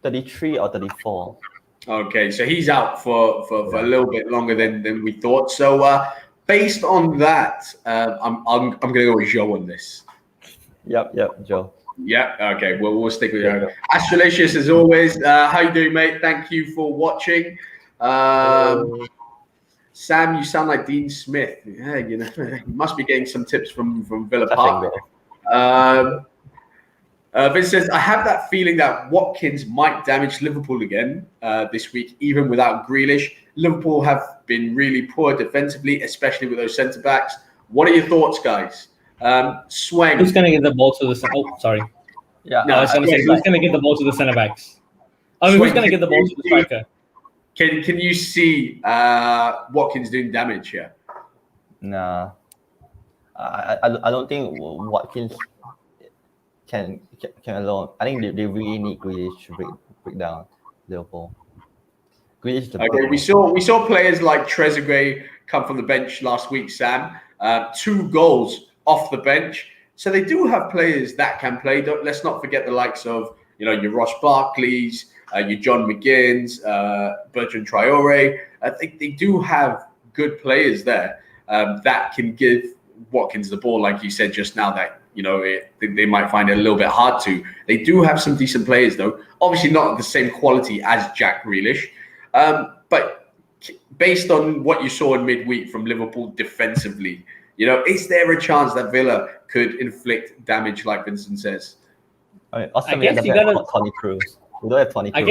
33 or 34. Okay, so he's out for a little bit longer than we thought. So based on that, I'm going to go with Joe on this. Yep, Joe. Yeah, okay, we'll stick with Joe. Astrolicious as always. How you doing, mate? Thank you for watching. Sam, you sound like Dean Smith. Yeah, you must be getting some tips from Villa Park. Vince says, I have that feeling that Watkins might damage Liverpool again this week, even without Grealish. Liverpool have been really poor defensively, especially with those centre backs. What are your thoughts, guys? Swang. Who's going to get the ball to the? Oh, sorry. Yeah, I was going to say who's going to get the ball to the centre backs? I mean, who's going to get the ball to the striker? Can you see Watkins doing damage here? Nah, I don't think Watkins can alone. I think they really need Grealish to break down Liverpool. Grealish is the okay, we saw players like Trezeguet come from the bench last week, Sam. 2 goals off the bench. So they do have players that can play. Let's not forget the likes of, your Ross Barkleys, your John McGinns, Bertrand Traore. I think they do have good players there that can give Watkins the ball, like you said just now, that, they might find it a little bit hard to. They do have some decent players, though. Obviously not the same quality as Jack Grealish. But based on what you saw in midweek from Liverpool defensively, is there a chance that Villa could inflict damage, like Vincent says? I guess you gotta Toni Kroos. We don't have Toni Kroos. I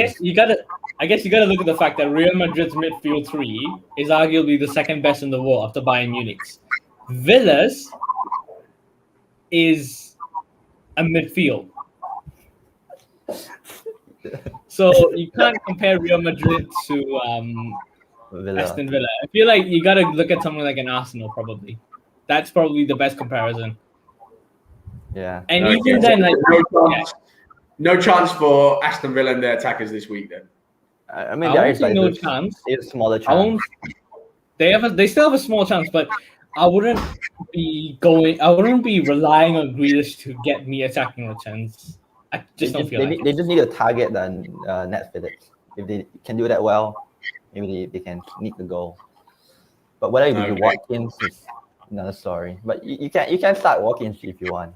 guess you gotta look at the fact that Real Madrid's midfield 3 is arguably the second best in the world after Bayern Munich's. Villa's is a midfield. So you can't compare Real Madrid to Aston Villa. I feel like you gotta look at someone like an Arsenal probably. That's probably the best comparison. Yeah. And even then, like no chance for Aston Villa and their attackers this week. Then I mean, there is like no chance. It's a smaller chance. They still have a small chance, but I wouldn't be relying on Grealish to get me attacking a chance. I just don't feel like they just need to target the net Phillips. If they can do that well, maybe they can sneak the goal. But whether you do Watkins is another story. But you can start Watkins if you want.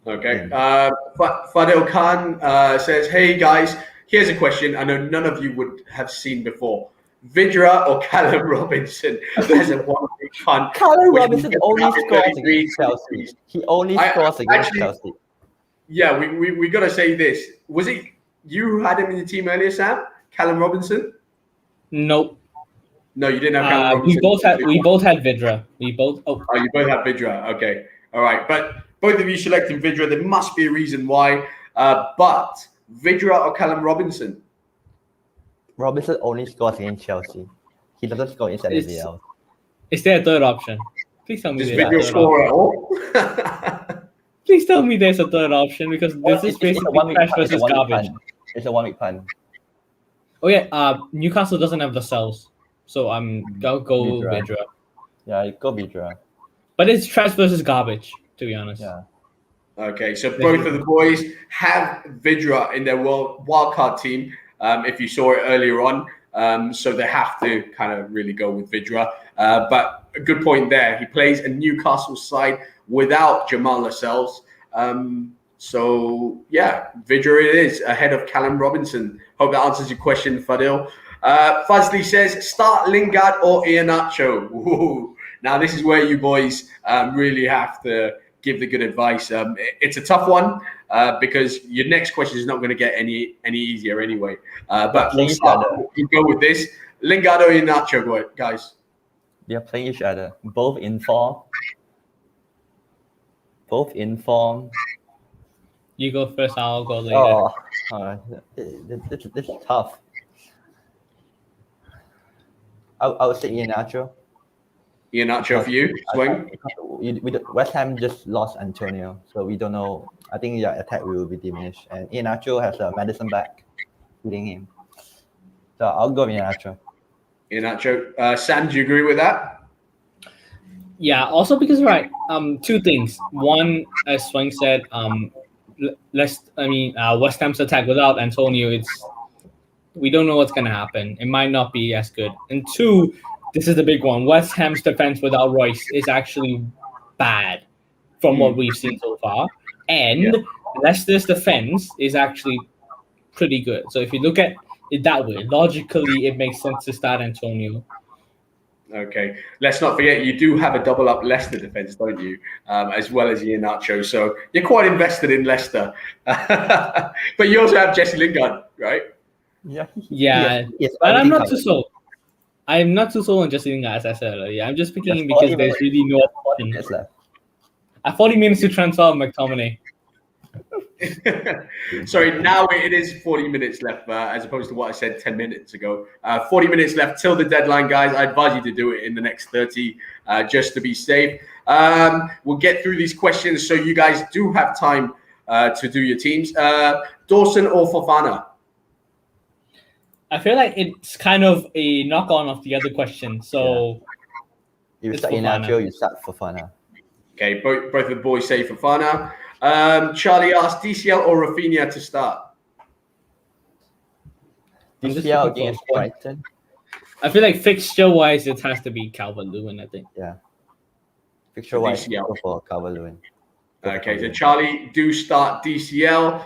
Okay. Fadil Khan says, "Hey guys, here's a question I know none of you would have seen before. Vydra or Callum Robinson as a one-week punt?" Callum Robinson only scores against Chelsea. He only scores against Chelsea. Yeah, we got to say this. Was it you who had him in the team earlier, Sam? Callum Robinson? Nope. No, you didn't have Callum We Robinson. both had Vydra. You both had Vydra. Okay. All right. But both of you selecting Vydra. There must be a reason why. But Vydra or Callum Robinson? Robinson only scores against Chelsea. He doesn't score against anybody else. Is there a third option? Please tell me Does Vydra score at all? Please tell me there's a third option because this is basically trash versus garbage. It's a 1 week punt. Oh yeah, Newcastle doesn't have the cells, so I'll go Vydra. Yeah, go Vydra. But it's trash versus garbage, to be honest. Yeah. Okay, so both of the boys have Vydra in their wildcard team. If you saw it earlier on, so they have to kind of really go with Vydra. But a good point there. He plays a Newcastle side without Jamal Lascelles. So yeah, Vydra it is ahead of Callum Robinson. Hope that answers your question, Fadil. Fazli says, start Lingard or Iheanacho. Ooh. Now this is where you boys really have to give the good advice. It's a tough one because your next question is not going to get any easier anyway. But we'll go with this. Lingard or Iheanacho, guys? They're playing each other. Both in form. You go first, I'll go later. This is tough. I would say Iheanacho. Iheanacho for you, Swing? West Ham just lost Antonio, so we don't know. I think your attack will be diminished. And Iheanacho has a Madison back leading him. So I'll go Iheanacho. Iheanacho. Sam, do you agree with that? Yeah, also because, right, two things. One, as Swing said, West Ham's attack without Antonio, we don't know what's going to happen. It might not be as good. And two, this is the big one. West Ham's defense without Royce is actually bad from what we've seen so far. And Leicester's defense is actually pretty good. So if you look at it that way, logically, it makes sense to start Antonio. Okay. Let's not forget, you do have a double up Leicester defense, don't you? As well as Iheanacho. So you're quite invested in Leicester. But you also have Jesse Lingard, right? Yeah. Yeah, Yes, but I'm not too sold. I'm not too sold on just sitting as I said earlier. I'm just picking him because there's really no 40 minutes left. 40 minutes to transfer McTominay. Sorry, now it is 40 minutes left, as opposed to what I said 10 minutes ago. 40 minutes left till the deadline, guys. I advise you to do it in the next 30, just to be safe. We'll get through these questions so you guys do have time to do your teams. Dawson or Fofana? I feel like it's kind of a knock-on of the other question. So You It's start Fofana. Iheanacho, you start Fofana. Okay, both of the boys say Fofana. Charlie asked DCL or Rafinha to start. I'm just DCL looking for against a point. Brighton. I feel like fixture-wise, it has to be Calvert-Lewin, I think. Yeah. Picture-wise, DCL. go for Calvert-Lewin. Okay, so Charlie, do start DCL.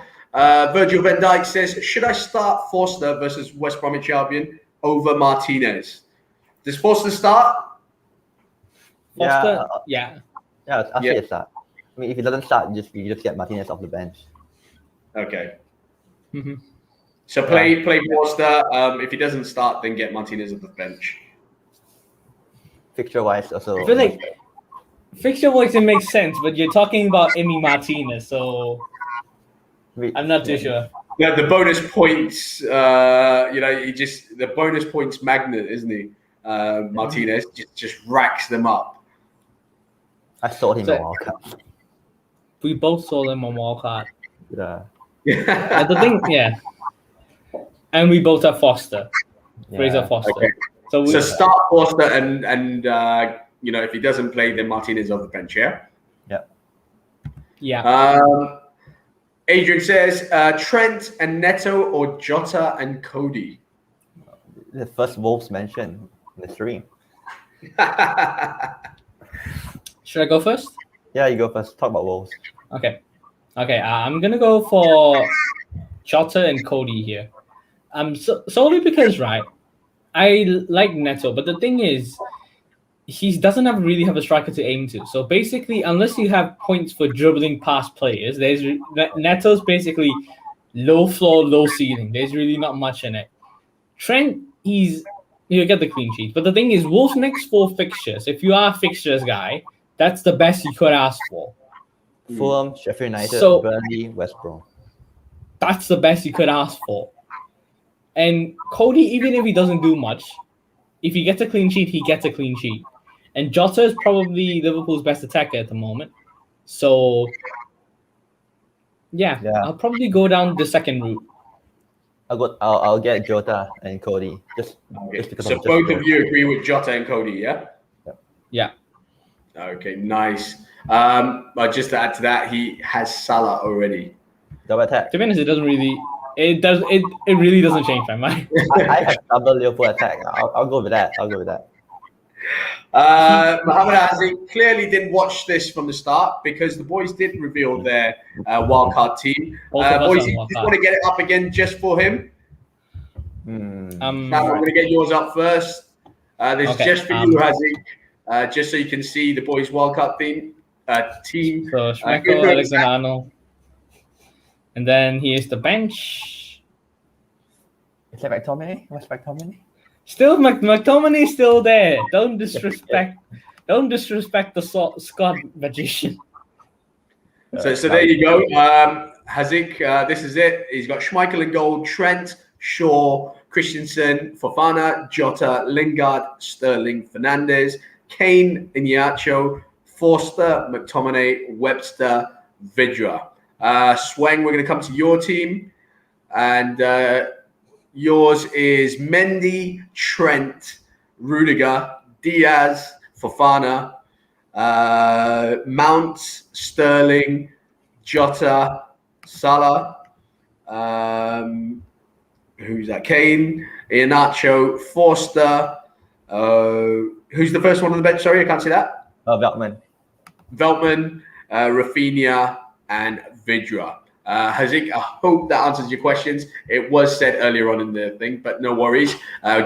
Virgil van Dijk says, should I start Forster versus West Bromwich Albion over Martinez? Does Forster start? Foster, yeah. I'll say it's start. I mean, if he doesn't start, you just get Martinez off the bench. Okay. Mm-hmm. So play Forster. If he doesn't start, then get Martinez off the bench. Picture-wise, also. I feel like fixture-wise it makes sense, but you're talking about Emi Martinez, so I'm not too sure. Yeah, the bonus points, the bonus points magnet, isn't he? Martinez just racks them up. I saw him So- on World Cup. We both saw them on Wildcard. Yeah. But the thing, yeah. And we both have Foster, Fraser Foster. Okay. So we, So start Forster and if he doesn't play, then Martinez off the bench, yeah? yeah. Adrian says, Trent and Neto or Jota and Cody? The first Wolves mentioned in the stream. Should I go first? Yeah, you go first. Talk about Wolves. Okay. I'm gonna go for Jota and Cody here. Solely because I like Neto, but the thing is, he doesn't really have a striker to aim to. So basically, unless you have points for dribbling past players, Neto's basically low floor, low ceiling. There's really not much in it. Trent, you get the clean sheet. But the thing is, Wolves' next 4 fixtures, if you are a fixtures guy, that's the best you could ask for. Fulham, Sheffield United, So- Burnley, West Brom. That's the best you could ask for. And Cody, even if he doesn't do much, if he gets a clean sheet, he gets a clean sheet. And Jota is probably Liverpool's best attacker at the moment. So, yeah. I'll probably go down the second route. I'll get Jota and Cody just because So of both of you agree with Jota and Cody, yeah? Yeah. Okay, nice. But just to add to that, he has Salah already. double attack. To be honest, it really doesn't change my mind. I have double Liverpool attack. I'll go with that. Mohamed Aziz clearly didn't watch this from the start because the boys did reveal their wildcard team. Both of us Boys, on you wildcard. just want to get it up again just for him? Now I'm going to get yours up first. This is just for you, Haziq, just so you can see the boys' wildcard team. So Schmeichel, Alexander-Arnold. And then here's the bench. Is that McTominay? What's McTominay? Still, McTominay is still there. Don't disrespect the Scott magician. So there you go. Haziq, this is it. He's got Schmeichel in goal, Trent, Shaw, Christensen, Fofana, Jota, Lingard, Sterling, Fernandes, Kane, Iheanacho, Forster, McTominay, Webster, Vidra. Swang, we're going to come to your team. And yours is Mendy, Trent, Rudiger, Diaz, Fofana, Mount, Sterling, Jota, Salah. Who's that? Kane, Iheanacho, Forster. Who's the first one on the bench? Sorry, I can't see that. Veltman. Rafinha, and Vidra. Haziq, I hope that answers your questions. It was said earlier on in the thing, but no worries.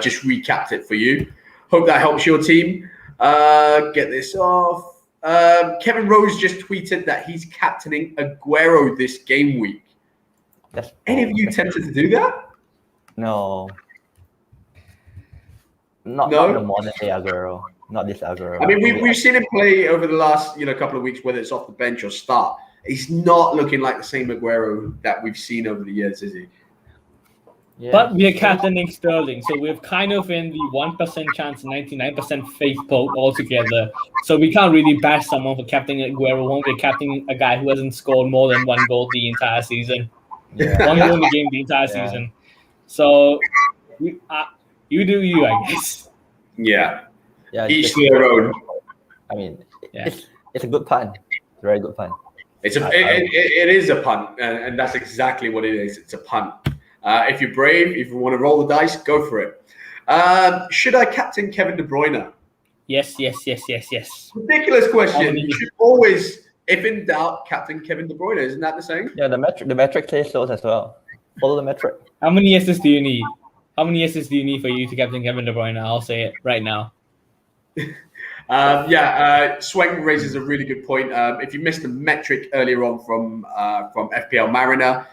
Just recapped it for you. Hope that helps your team. Get this off. Kevin Rose just tweeted that he's captaining Aguero this game week. Any of you tempted to do that? No. Not No? the modern day Aguero. Not this Aguero. I mean, we've seen him play over the last couple of weeks, whether it's off the bench or start. He's not looking like the same Aguero that we've seen over the years, is he? Yeah. But we are captaining Sterling, so we're kind of in the 1% chance, 99% faith boat altogether. So we can't really bash someone for captaining Aguero when we're captaining a guy who hasn't scored more than 1 goal the entire season. Yeah. 1 goal in the game the entire Yeah. season. So you do you, I guess. Yeah. Yeah. Each just- to their own. I mean, Yeah. it's a good pun. It's a very good pun. It is a punt, and that's exactly what it is. It's a punt. If you're brave, if you want to roll the dice, go for it. Should I captain Kevin De Bruyne? Yes. Ridiculous question. many- You should always, if in doubt, captain Kevin De Bruyne. Isn't that the saying? Yeah, the metric says so as well. Follow the metric. How many yeses do you need? How many yeses do you need for you to captain Kevin De Bruyne? I'll say it right now. Sweng raises a really good point. If you missed the metric earlier on from FPL Mariner,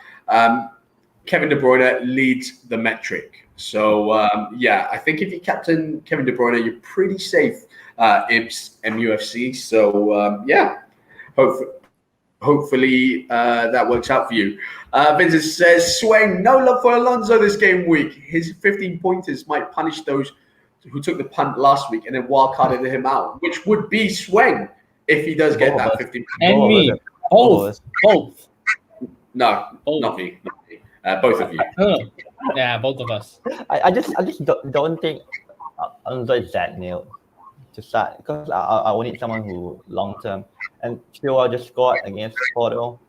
Kevin De Bruyne leads the metric. So I think if you captain Kevin De Bruyne, you're pretty safe. IBS MUFC. So hopefully that works out for you. Vincent says, Sweng, no love for Alonso this game week. His 15 pointers might punish those who took the punt last week and then wildcarded him out, which would be Sweng if he does get that 15. And me. Both. No, Both. not me. Both of you. Oh. Yeah, both of us. I just don't think Alonso is that nailed to start because I will need someone who long term. And Chilwell just scored against Porto.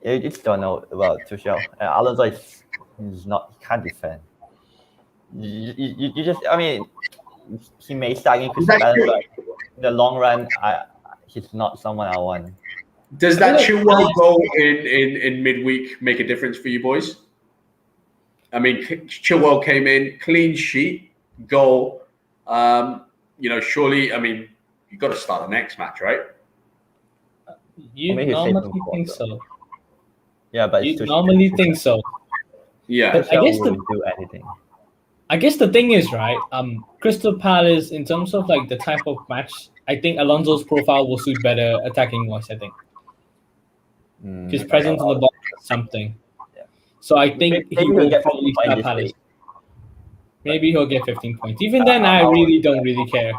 I just don't know about Tuchel. Alonso is not, he can't defend. You just, I mean, he may start in Crystal Palace, but in the long run, he's not someone I want. Does that Chilwell goal in midweek make a difference for you boys? I mean, Chilwell came in, clean sheet, goal. Surely, I mean, you've got to start the next match, right? You Maybe normally saving think water. so. Yeah, but You Tuchel- normally think so. Yeah. But I Tuchel guess wouldn't do anything. I guess the thing is, right, Crystal Palace, in terms of like the type of match, I think Alonso's profile will suit better attacking wise, I think. His presence on the ball is something. Yeah. So I think Maybe he he'll will get probably 15 points start this Palace. week. Maybe he'll get 15 points. Even then, I really don't really care.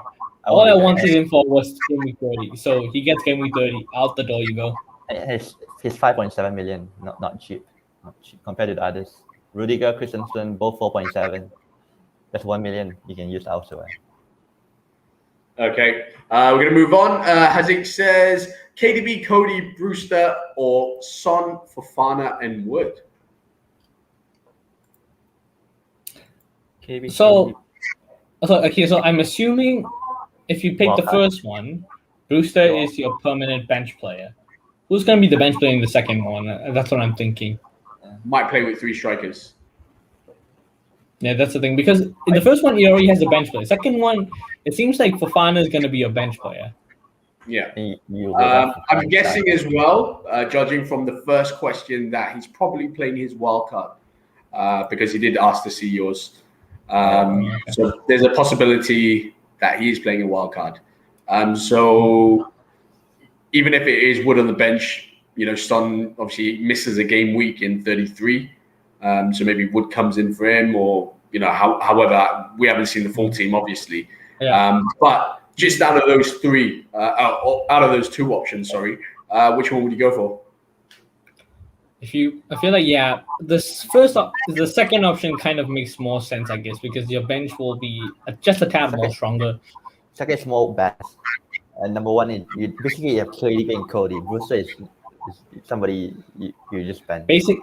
All won't I do that. wanted him for was game week 30. So he gets game week 30. Out the door you go. His 5.7 million, not cheap compared to the others. Rudiger, Christensen, both 4.7. That's 1 million you can use elsewhere. Okay. We're going to move on. Hazik says, KDB, Cody, Brewster, or Son, Fofana, and Wood? So I'm assuming if you pick the Wildcard. first one, Brewster is your permanent bench player. Who's going to be the bench player in the second one? That's what I'm thinking. Might play with 3 strikers. Yeah, that's the thing. Because in the first one, he already has a bench player. Second one, it seems like Fofana is going to be a bench player. Yeah. You will have to I'm find guessing that. as well, judging from the first question, that he's probably playing his wild card because he did ask to see yours. So there's a possibility that he is playing a wild card. So even if it is Wood on the bench, Son obviously misses a game week in 33. So maybe Wood comes in for him, or however, we haven't seen the full team, obviously. Yeah. But just out of those 3, out of those 2 options, which one would you go for? I feel like the second option kind of makes more sense, I guess, because your bench will be just a tad more stronger. Second is more best. And number one is you basically have KDB and Cody. Brewster is somebody you just spend. Basically,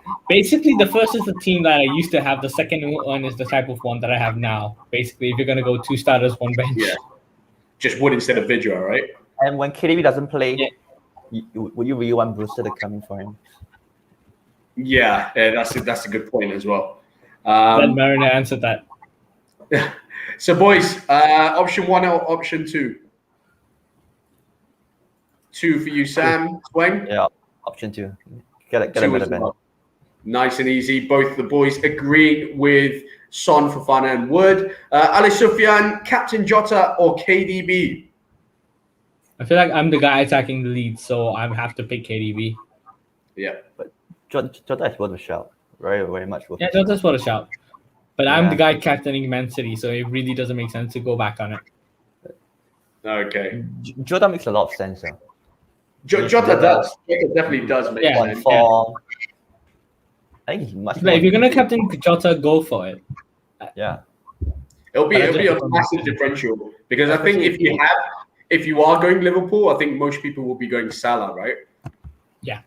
the first is the team that I used to have. The second one is the type of one that I have now. Basically, if you're gonna go 2 starters, 1 bench. Yeah. Just Wood instead of Vidra, right? And when KDB doesn't play, Yeah. would you really want Brewster to come in for him? Yeah, that's a good point as well. Let Mariner answer that. So, boys, option 1 or option 2? 2 for you, Sam. Sweng? Yeah, option 2. Get a 2 better as bench. well. Nice and easy. Both the boys agreeing with Son, Fofana, and Wood. Ali Sufyan, Captain Jota or KDB? I feel like I'm the guy attacking the lead, so I have to pick KDB. Yeah. Jota is worth a shout. Very, very much worth Yeah, a shout. Jota's for a shout. But I'm Yeah. the guy captaining Man City, so it really doesn't make sense to go back on it. Okay. Jota makes a lot of sense. Jota does. Jota definitely does make Yeah. On sense. form. I think he's much But if you're gonna captain Jota, go for it. Yeah. It'll be a But massive differential because I think if you are going Liverpool, I think most people will be going Salah, right? Yeah.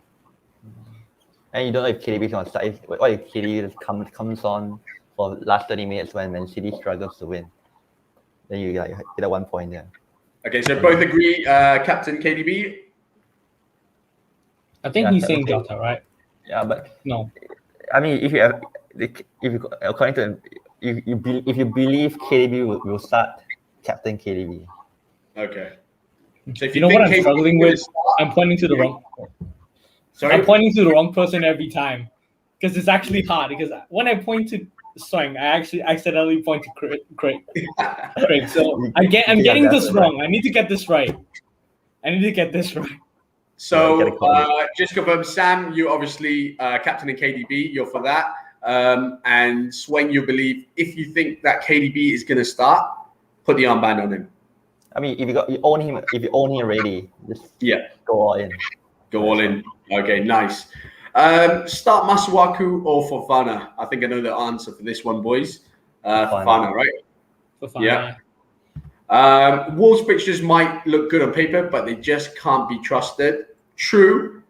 And you don't know if KDB is going to start. What if KDB comes on for last 30 minutes when Man City struggles to win? Then you get at 1 point there. Okay, so both agree, Captain KDB. I think Yeah, he's saying okay. Jota, right? Yeah, but No. I mean, if you according to him, if you believe KDB will start, captain KDB. Okay. So if You know what I'm KDB struggling will with? start- I'm pointing to the wrong. Sorry. I'm pointing to the wrong person every time because it's actually hard. Because when I point to Swang, I actually accidentally point to Craig. So I'm getting this wrong. I need to get this right. So Yeah, gotta just confirm, Sam, you obviously captain in KDB. You're for that. And Swen, you believe if you think that KDB is going to start, put the armband on him. I mean, if you own him already, just go all in. Go all in. Okay, nice. Start Masuaku or Fofana? I think I know the answer for this one, boys. Fofana, right? Yeah. Wolves pictures might look good on paper, but they just can't be trusted. True.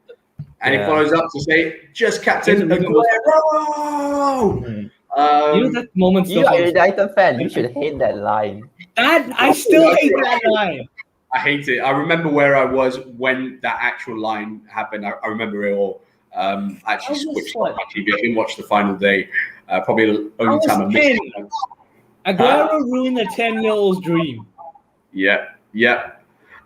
And he follows up to say, just Captain Aguero. You know that moment. You are a United fan. You should hate that line. I still hate that line. I hate it. I remember where I was when that actual line happened. I remember it all. I actually switched off my TV. I didn't watch the final day. Probably the only time I missed it. Aguero ruined a 10-year-old's dream. Yeah.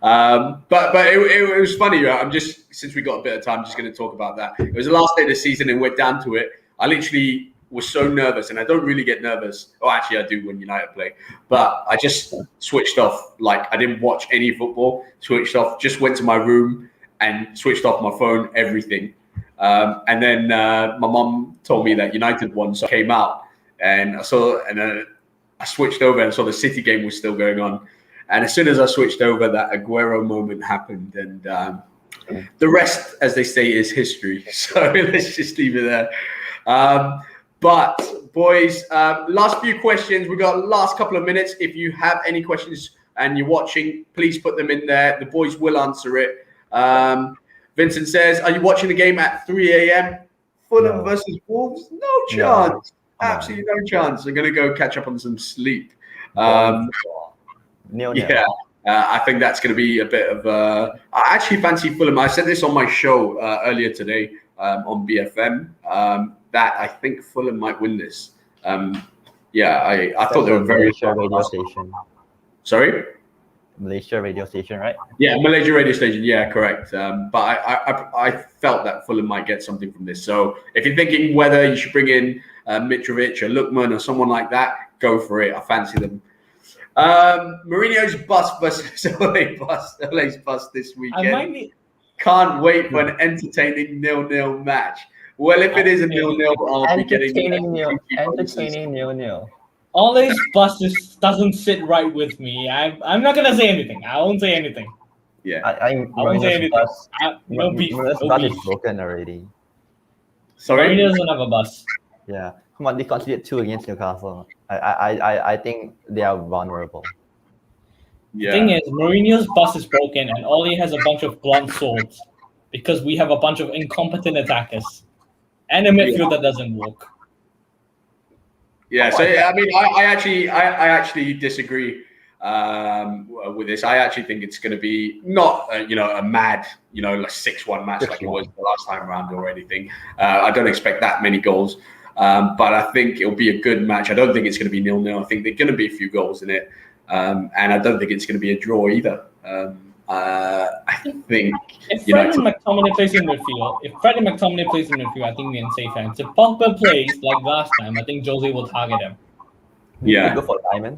But it was funny. I'm just, since we got a bit of time, I'm just going to talk about that. It was the last day of the season and we're down to it. I literally was so nervous, and I don't really get nervous. Oh, actually, I do when United play. But I just switched off. Like, I didn't watch any football. Switched off. Just went to my room and switched off my phone, everything. And then my mom told me that United won, so I came out and I saw, and I switched over and saw the City game was still going on. And as soon as I switched over, that Aguero moment happened, and the rest, as they say, is history. So let's just leave it there. But boys, last few questions. We got last couple of minutes. If you have any questions and you're watching, please put them in there. The boys will answer it. Vincent says, "Are you watching the game at 3 a.m.? Fulham versus Wolves? No chance. Absolutely no chance. I'm gonna go catch up on some sleep." Yeah, I think that's going to be a bit of I actually fancy Fulham. I said this on my show earlier today on BFM that I think Fulham might win this. I thought they were very Malaysia radio station. Sorry? Malaysia radio station, right? Yeah, Malaysia radio station. Yeah, correct. But I felt that Fulham might get something from this. So if you're thinking whether you should bring in Mitrovic or Lookman or someone like that, go for it. I fancy them. Mourinho's bust versus Ole's bust this weekend. Can't wait for an entertaining 0-0 match. Well, if it is a 0-0, I'll be getting entertaining 0-0. Ole's bust doesn't sit right with me. I'm not gonna say anything. I won't say anything. Yeah, I won't say anything. No beef. Bus is broken already. Sorry, Mourinho doesn't have a bus. Yeah, come on, they conceded 2 against Newcastle. I think they are vulnerable. Yeah. The thing is, Mourinho's bus is broken, and Ole has a bunch of blunt swords because we have a bunch of incompetent attackers and a midfield that doesn't work. Yeah, so I mean, I actually disagree with this. I actually think it's going to be not a mad like 6-1 match like it was the last time around or anything. I don't expect that many goals, but I think it'll be a good match. I don't think it's going to be 0-0. I think there's going to be a few goals in it, and I don't think it's going to be a draw either. I think If United. Freddie McTominay plays in midfield, I think we're in safe hands. If Pogba plays like last time, I think Jose will target him. Yeah. You go for Diamond.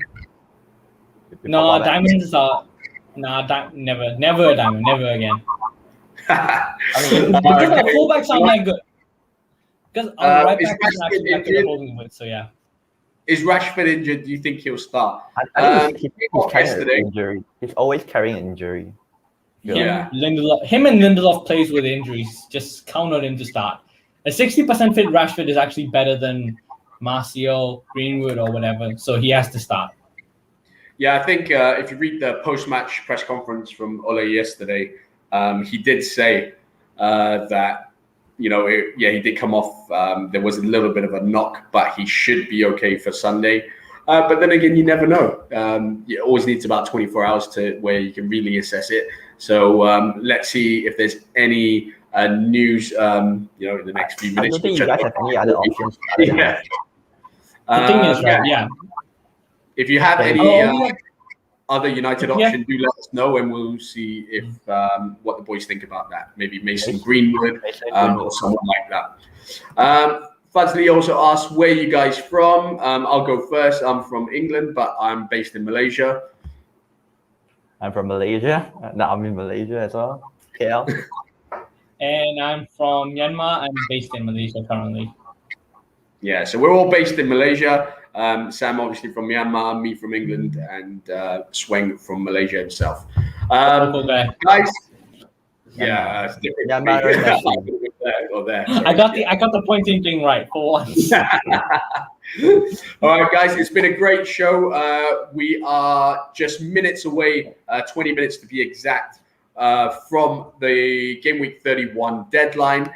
No, diamonds are never a diamond, never again. Because our fullbacks aren't that good. Because our right back is actually back to the holding with, so yeah. Is Rashford injured? Do you think he'll start? I think he's carrying an injury. He's always carrying an injury. Yeah. Him and Lindelof plays with injuries. Just count on him to start. A 60% fit Rashford is actually better than Martial, Greenwood, or whatever. So he has to start. Yeah, I think if you read the post-match press conference from Ole yesterday, he did say that, he did come off. There was a little bit of a knock, but he should be okay for Sunday. But then again, you never know. It always needs about 24 hours to where you can really assess it. So let's see if there's any news, in the next few minutes. I don't think you guys have any other options. Yeah. The thing is, right? Yeah. If you have any other United option, do let us know, and we'll see if what the boys think about that. Maybe Mason Greenwood or someone like that. Fazli also asked, where are you guys from? I'll go first. I'm from England, but I'm based in Malaysia. I'm from Malaysia. Now I'm in Malaysia as well. KL. And I'm from Myanmar. I'm based in Malaysia currently. Yeah, so we're all based in Malaysia. Sam obviously from Myanmar, me from England, and Sweng from Malaysia himself. Guys, yeah, Myanmar. I got the pointing thing right for once. All right, guys, it's been a great show. We are just minutes away, 20 minutes to be exact, from the Game Week 31 deadline.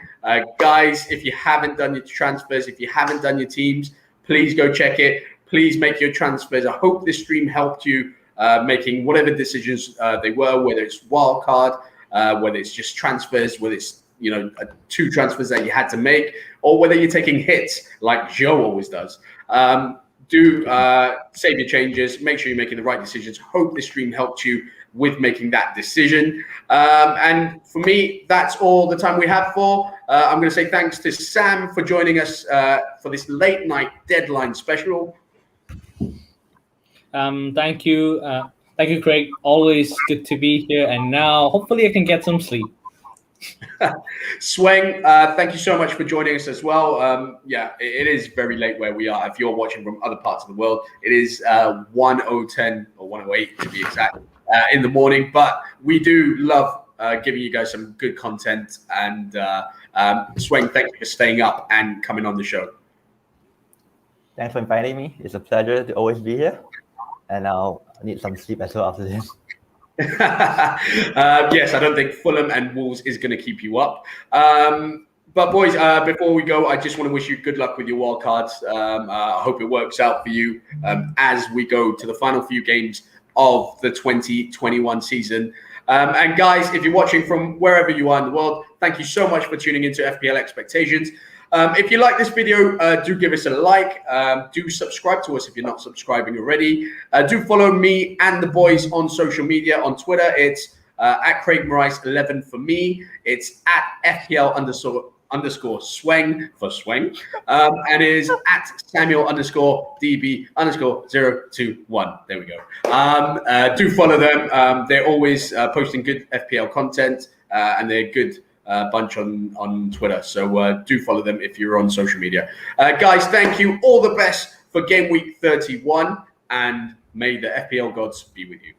Guys, if you haven't done your transfers, if you haven't done your teams, please go check it. Please make your transfers. I hope this stream helped you making whatever decisions they were, whether it's wildcard, whether it's just transfers, whether it's 2 transfers that you had to make, or whether you're taking hits like Joe always does. Do save your changes. Make sure you're making the right decisions. Hope this stream helped you with making that decision. And for me, that's all the time we have for. I'm going to say thanks to Sam for joining us for this late night deadline special. Thank you. Thank you, Craig. Always good to be here. And now hopefully I can get some sleep. Sweng, thank you so much for joining us as well. It is very late where we are. If you're watching from other parts of the world, it is 1:10 or 1:08 to be exact in the morning. But we do love giving you guys some good content. And Sweng, thank you for staying up and coming on the show. Thanks for inviting me. It's a pleasure to always be here. And now I need some sleep as well after this. Yes, I don't think Fulham and Wolves is going to keep you up. But boys, before we go, I just want to wish you good luck with your wildcards. I hope it works out for you as we go to the final few games of the 2021 season. And guys, if you're watching from wherever you are in the world, thank you so much for tuning into FPL Expectations. If you like this video, do give us a like. Do subscribe to us if you're not subscribing already. Do follow me and the boys on social media. On Twitter, it's at Craig Morais 11 for me. It's at FPL__ Sweng for Sweng. And it is at Samuel_DB_021. There we go. Do follow them. They're always posting good FPL content and they're good bunch on Twitter. So do follow them if you're on social media. Guys, thank you. All the best for Game Week 31 and may the FPL gods be with you.